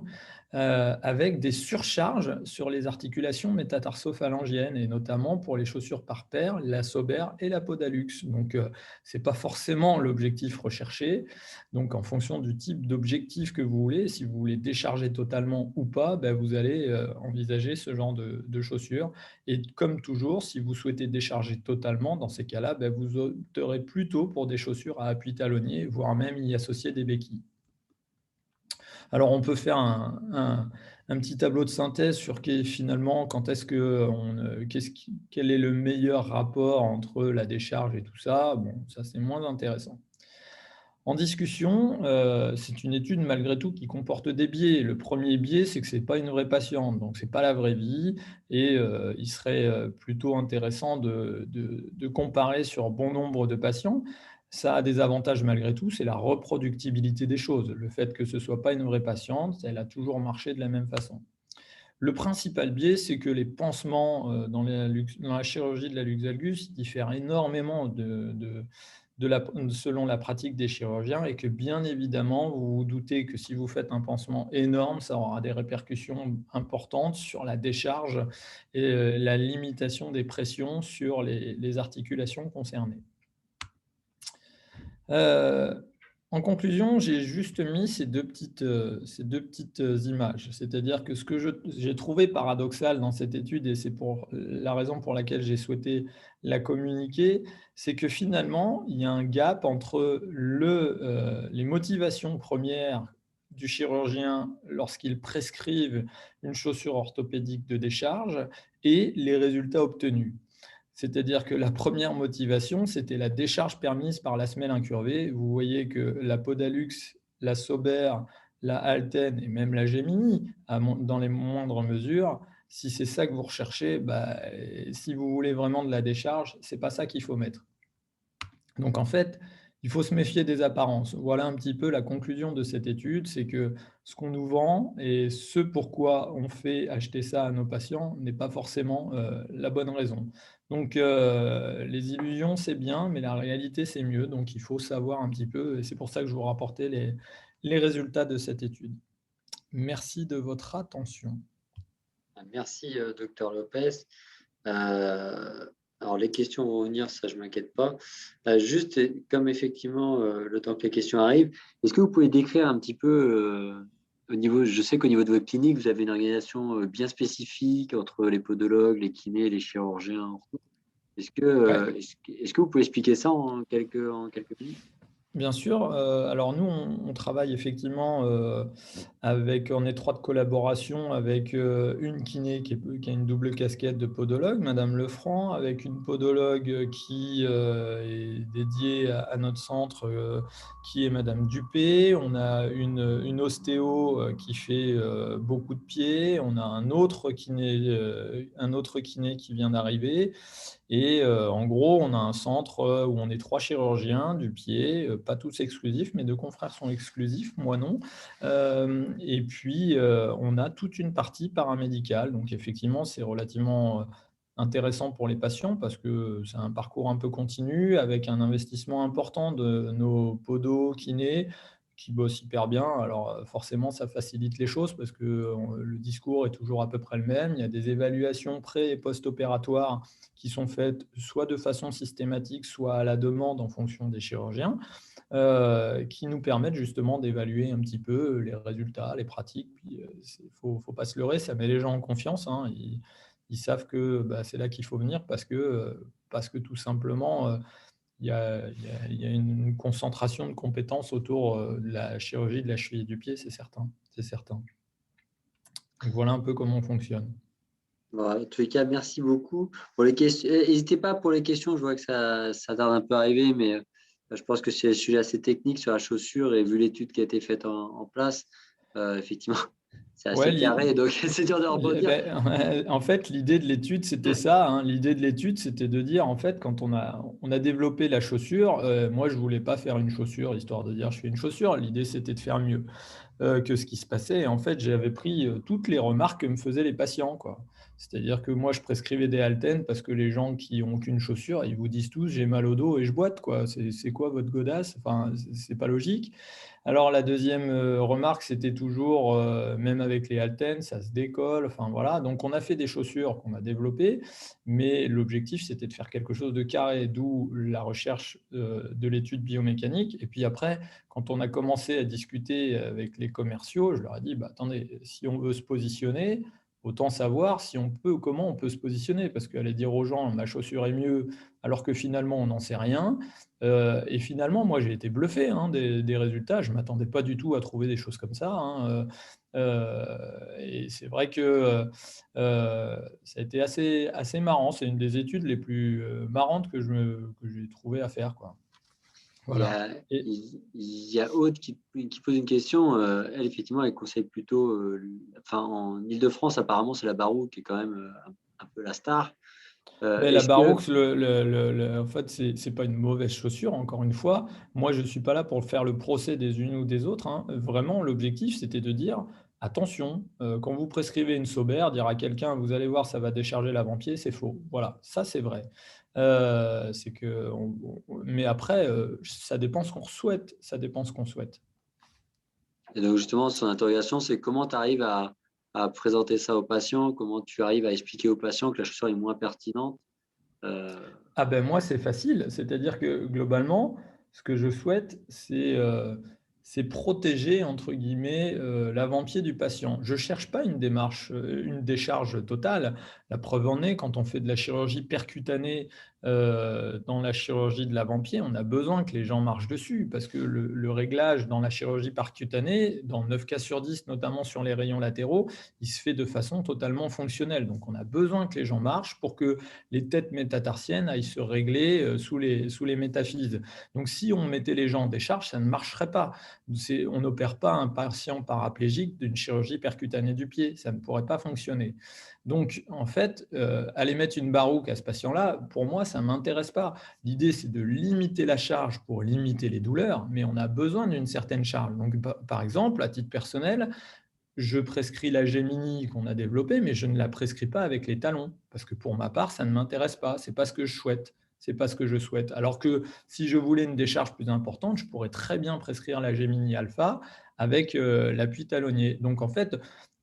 avec des surcharges sur les articulations métatarso-phalangiennes, et notamment pour les chaussures par paire, la Sauber et la Podalux. Donc, ce n'est pas forcément l'objectif recherché. Donc, en fonction du type d'objectif que vous voulez, si vous voulez décharger totalement ou pas, vous allez envisager ce genre de chaussures. Et comme toujours, si vous souhaitez décharger totalement, dans ces cas-là, vous opterez plutôt pour des chaussures à appui talonnier, voire même y associer des béquilles. Alors, on peut faire un petit tableau de synthèse sur finalement, quel est le meilleur rapport entre la décharge et tout ça. Bon, ça, c'est moins intéressant. En discussion, c'est une étude malgré tout qui comporte des biais. Le premier biais, c'est que ce n'est pas une vraie patiente, donc ce n'est pas la vraie vie, et il serait plutôt intéressant de comparer sur bon nombre de patients. Ça a des avantages malgré tout, c'est la reproductibilité des choses. Le fait que ce ne soit pas une vraie patiente, elle a toujours marché de la même façon. Le principal biais, c'est que les pansements dans la chirurgie de l'hallux valgus diffèrent énormément selon la pratique des chirurgiens, et que bien évidemment, vous vous doutez que si vous faites un pansement énorme, ça aura des répercussions importantes sur la décharge et la limitation des pressions sur les articulations concernées. En conclusion, j'ai juste mis ces deux petites images. C'est-à-dire que ce que j'ai trouvé paradoxal dans cette étude, et c'est la raison pour laquelle j'ai souhaité la communiquer, c'est que finalement, il y a un gap entre les motivations premières du chirurgien lorsqu'il prescrive une chaussure orthopédique de décharge et les résultats obtenus. C'est-à-dire que la première motivation, c'était la décharge permise par la semelle incurvée. Vous voyez que la Podalux, la Sauber, la Alten et même la Gemini, dans les moindres mesures, si c'est ça que vous recherchez, si vous voulez vraiment de la décharge, ce n'est pas ça qu'il faut mettre. Donc en fait, il faut se méfier des apparences. Voilà un petit peu la conclusion de cette étude, c'est que ce qu'on nous vend et ce pourquoi on fait acheter ça à nos patients n'est pas forcément la bonne raison. Donc les illusions, c'est bien, mais la réalité, c'est mieux. Donc il faut savoir un petit peu, et c'est pour ça que je vous rapportais les résultats de cette étude. Merci de votre attention. Merci, Dr Lopez. Alors, les questions vont venir, ça, je ne m'inquiète pas. Juste, comme effectivement, le temps que les questions arrivent, est-ce que vous pouvez décrire un petit peu je sais qu'au niveau de votre clinique, vous avez une organisation bien spécifique entre les podologues, les kinés, les chirurgiens. Ouais. Est-ce que vous pouvez expliquer ça en quelques minutes? Bien sûr. Alors nous, on travaille effectivement en étroite collaboration avec une kiné qui a une double casquette de podologue, Madame Lefranc, avec une podologue qui est dédiée à notre centre, qui est Madame Dupé. On a une ostéo qui fait beaucoup de pieds. On a un autre kiné qui vient d'arriver. Et en gros, on a un centre où on est 3 chirurgiens du pied, pas tous exclusifs, mes 2 confrères sont exclusifs, moi non. Et puis, on a toute une partie paramédicale. Donc effectivement, c'est relativement intéressant pour les patients parce que c'est un parcours un peu continu avec un investissement important de nos podos, kinés, qui bossent hyper bien. Alors forcément, ça facilite les choses parce que le discours est toujours à peu près le même. Il y a des évaluations pré- et post-opératoires qui sont faites soit de façon systématique, soit à la demande en fonction des chirurgiens, qui nous permettent justement d'évaluer un petit peu les résultats, les pratiques. Puis, faut pas se leurrer, ça met les gens en confiance, hein. Ils savent que bah, c'est là qu'il faut venir parce que tout simplement, il y a une concentration de compétences autour de la chirurgie de la cheville et du pied, c'est certain. C'est certain. Donc voilà un peu comment on fonctionne. Voilà, en tous les cas, merci beaucoup. Pour les questions, n'hésitez pas pour les questions, je vois que ça tarde un peu à arriver, mais je pense que c'est un sujet assez technique sur la chaussure et vu l'étude qui a été faite en place, effectivement, c'est Ouais, assez carré, donc c'est dur de rebondir. En fait, l'idée de l'étude, c'était ça, hein. L'idée de l'étude, c'était de dire, en fait, quand on a développé la chaussure, moi, je voulais pas faire une chaussure, histoire de dire je fais une chaussure. L'idée, c'était de faire mieux que ce qui se passait. Et en fait, j'avais pris toutes les remarques que me faisaient les patients, quoi. C'est-à-dire que moi, je prescrivais des haltères parce que les gens qui ont qu'une chaussure, ils vous disent tous, j'ai mal au dos et je boite, quoi. C'est quoi votre godasse? Enfin, c'est pas logique. Alors la deuxième remarque, c'était toujours, même avec les haltères, ça se décolle, enfin voilà. Donc on a fait des chaussures qu'on a développées, mais l'objectif, c'était de faire quelque chose de carré, d'où la recherche de l'étude biomécanique. Et puis après, quand on a commencé à discuter avec les commerciaux, je leur ai dit, bah, attendez, si on veut se positionner, autant savoir si on peut, comment on peut se positionner, parce qu'aller dire aux gens, ma chaussure est mieux, alors que finalement, on n'en sait rien. Et finalement, moi, j'ai été bluffé hein, des résultats. Je ne m'attendais pas du tout à trouver des choses comme ça, hein. Et c'est vrai que ça a été assez marrant. C'est une des études les plus marrantes que j'ai trouvé à faire, quoi. Il y Voilà. a, Et, il y a Aude qui pose une question. Elle, effectivement, elle conseille plutôt, enfin, en Île-de-France, apparemment, c'est la Barou qui est quand même un peu la star. ben, la Est-ce que Baroque, en fait, c'est pas une mauvaise chaussure, encore une fois. Moi, je ne suis pas là pour faire le procès des unes ou des autres, hein. Vraiment, l'objectif, c'était de dire, attention, quand vous prescrivez une Sauber, dire à quelqu'un, vous allez voir, ça va décharger l'avant-pied, c'est faux. Voilà, ça, c'est vrai. C'est que, mais après, ça dépend ce qu'on souhaite. Ça dépend ce qu'on souhaite. Et donc, justement, son interrogation, c'est comment tu arrives à présenter ça aux patients, comment tu arrives à expliquer aux patients que la chaussure est moins pertinente. Euh, Ah ben moi, c'est facile. C'est-à-dire que globalement, ce que je souhaite, c'est protéger, entre guillemets, l'avant-pied du patient. Je ne cherche pas une décharge totale. La preuve en est, quand on fait de la chirurgie percutanée dans la chirurgie de l'avant-pied, on a besoin que les gens marchent dessus parce que le réglage dans la chirurgie percutanée, dans 9 cas sur 10, notamment sur les rayons latéraux, il se fait de façon totalement fonctionnelle. Donc on a besoin que les gens marchent pour que les têtes métatarsiennes aillent se régler sous les métaphyses. Donc, si on mettait les gens en décharge, ça ne marcherait pas. On n'opère pas un patient paraplégique d'une chirurgie percutanée du pied. Ça ne pourrait pas fonctionner. Donc, en fait, aller mettre une barouque à ce patient-là, pour moi, ça ne m'intéresse pas. L'idée, c'est de limiter la charge pour limiter les douleurs, mais on a besoin d'une certaine charge. Donc, par exemple, à titre personnel, je prescris la Gemini qu'on a développée, mais je ne la prescris pas avec les talons, parce que pour ma part, ça ne m'intéresse pas. C'est pas ce que je souhaite. C'est pas ce que je souhaite. Alors que si je voulais une décharge plus importante, je pourrais très bien prescrire la Gemini Alpha avec l'appui talonnier. Donc en fait,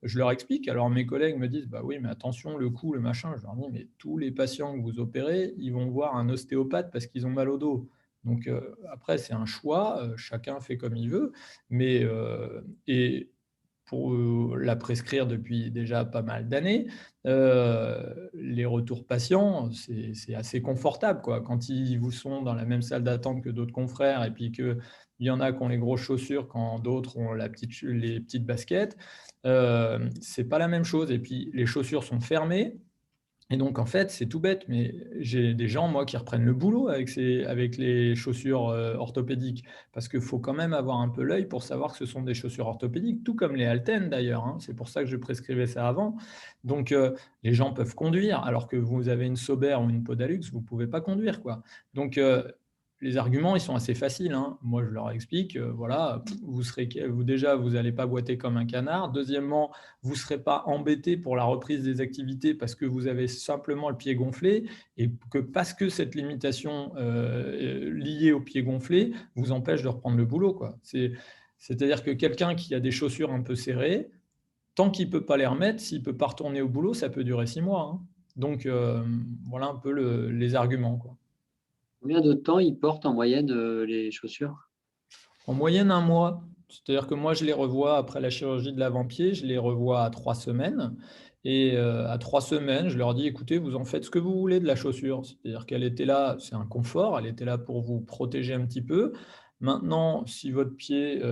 je leur explique. Alors mes collègues me disent, bah oui, mais attention, le cou, le machin. Je leur dis, mais tous les patients que vous opérez, ils vont voir un ostéopathe parce qu'ils ont mal au dos. Donc après, c'est un choix. Chacun fait comme il veut. Mais et pour la prescrire depuis déjà pas mal d'années. Les retours patients, c'est assez confortable, quoi. Quand ils vous sont dans la même salle d'attente que d'autres confrères et puis qu'il y en a qui ont les grosses chaussures quand d'autres ont les petites baskets, c'est pas la même chose. Et puis, les chaussures sont fermées. Et donc, en fait, c'est tout bête, mais j'ai des gens, moi, qui reprennent le boulot avec les chaussures orthopédiques, parce qu'il faut quand même avoir un peu l'œil pour savoir que ce sont des chaussures orthopédiques, tout comme les haltènes d'ailleurs, hein. C'est pour ça que je prescrivais ça avant. Donc, les gens peuvent conduire, alors que vous avez une Sauber ou une Podalux, vous ne pouvez pas conduire, quoi. Donc, les arguments, ils sont assez faciles, hein. Moi, je leur explique, voilà, déjà, vous n'allez pas boiter comme un canard. Deuxièmement, vous ne serez pas embêté pour la reprise des activités parce que vous avez simplement le pied gonflé et que parce que cette limitation liée au pied gonflé vous empêche de reprendre le boulot, quoi. C'est-à-dire que quelqu'un qui a des chaussures un peu serrées, tant qu'il ne peut pas les remettre, s'il ne peut pas retourner au boulot, ça peut durer 6 mois, hein. Donc, voilà un peu les arguments, quoi. Combien de temps ils portent en moyenne les chaussures? En moyenne, 1 mois. C'est-à-dire que moi, je les revois après la chirurgie de l'avant-pied, je les revois à 3 semaines. Et à 3 semaines, je leur dis, écoutez, vous en faites ce que vous voulez de la chaussure. C'est-à-dire qu'elle était là, c'est un confort, elle était là pour vous protéger un petit peu. Maintenant, si votre pied,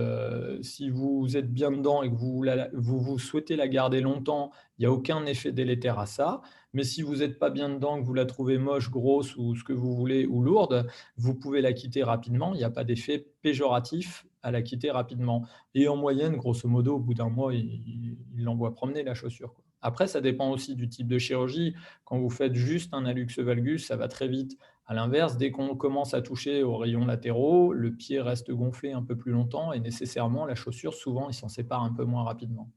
si vous êtes bien dedans et que vous souhaitez la garder longtemps, il n'y a aucun effet délétère à ça. Mais si vous n'êtes pas bien dedans, que vous la trouvez moche, grosse ou ce que vous voulez, ou lourde, vous pouvez la quitter rapidement. Il n'y a pas d'effet péjoratif à la quitter rapidement. Et en moyenne, grosso modo, au bout d'un mois, il l'envoie promener la chaussure, quoi. Après, ça dépend aussi du type de chirurgie. Quand vous faites juste un hallux valgus, ça va très vite. À l'inverse, dès qu'on commence à toucher aux rayons latéraux, le pied reste gonflé un peu plus longtemps et nécessairement, la chaussure, souvent, il s'en sépare un peu moins rapidement.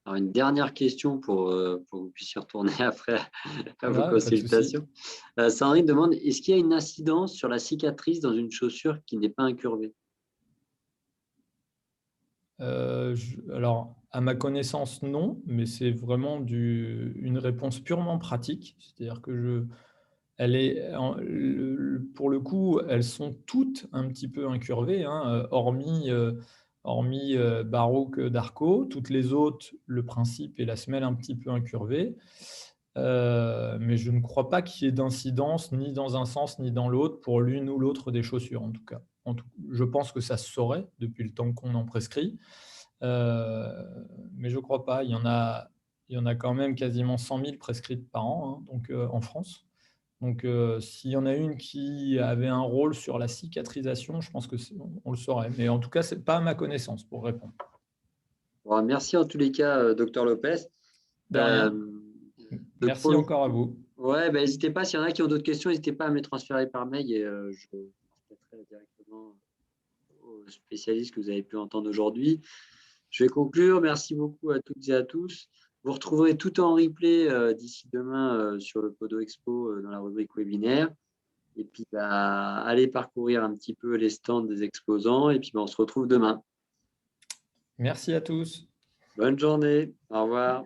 Alors, une dernière question pour que vous puissiez retourner après à vos Ouais, pas de souci. consultations. Sandrine demande, est-ce qu'il y a une incidence sur la cicatrice dans une chaussure qui n'est pas incurvée? Alors, à ma connaissance, non, mais c'est vraiment une réponse purement pratique. C'est-à-dire que pour le coup, elles sont toutes un petit peu incurvées, hein, hormis Baroque d'Arco. Toutes les autres, le principe est la semelle un petit peu incurvée. Mais je ne crois pas qu'il y ait d'incidence ni dans un sens ni dans l'autre pour l'une ou l'autre des chaussures, en tout cas. Je pense que ça se saurait depuis le temps qu'on en prescrit. Mais je ne crois pas. Il y en a quand même quasiment 100 000 prescrites par an, hein, donc, en France. Donc, s'il y en a une qui avait un rôle sur la cicatrisation, je pense qu'on le saurait. Mais en tout cas, ce n'est pas à ma connaissance pour répondre. Bon, merci en tous les cas, Dr Lopez. De rien. Merci encore à vous. Ouais, n'hésitez pas, s'il y en a qui ont d'autres questions, n'hésitez pas à me les transférer par mail et je transmettrai directement aux spécialistes que vous avez pu entendre aujourd'hui. Je vais conclure. Merci beaucoup à toutes et à tous. Vous retrouverez tout en replay d'ici demain sur le Podo Expo dans la rubrique webinaire. Et puis, allez parcourir un petit peu les stands des exposants. Et puis, on se retrouve demain. Merci à tous. Bonne journée. Au revoir.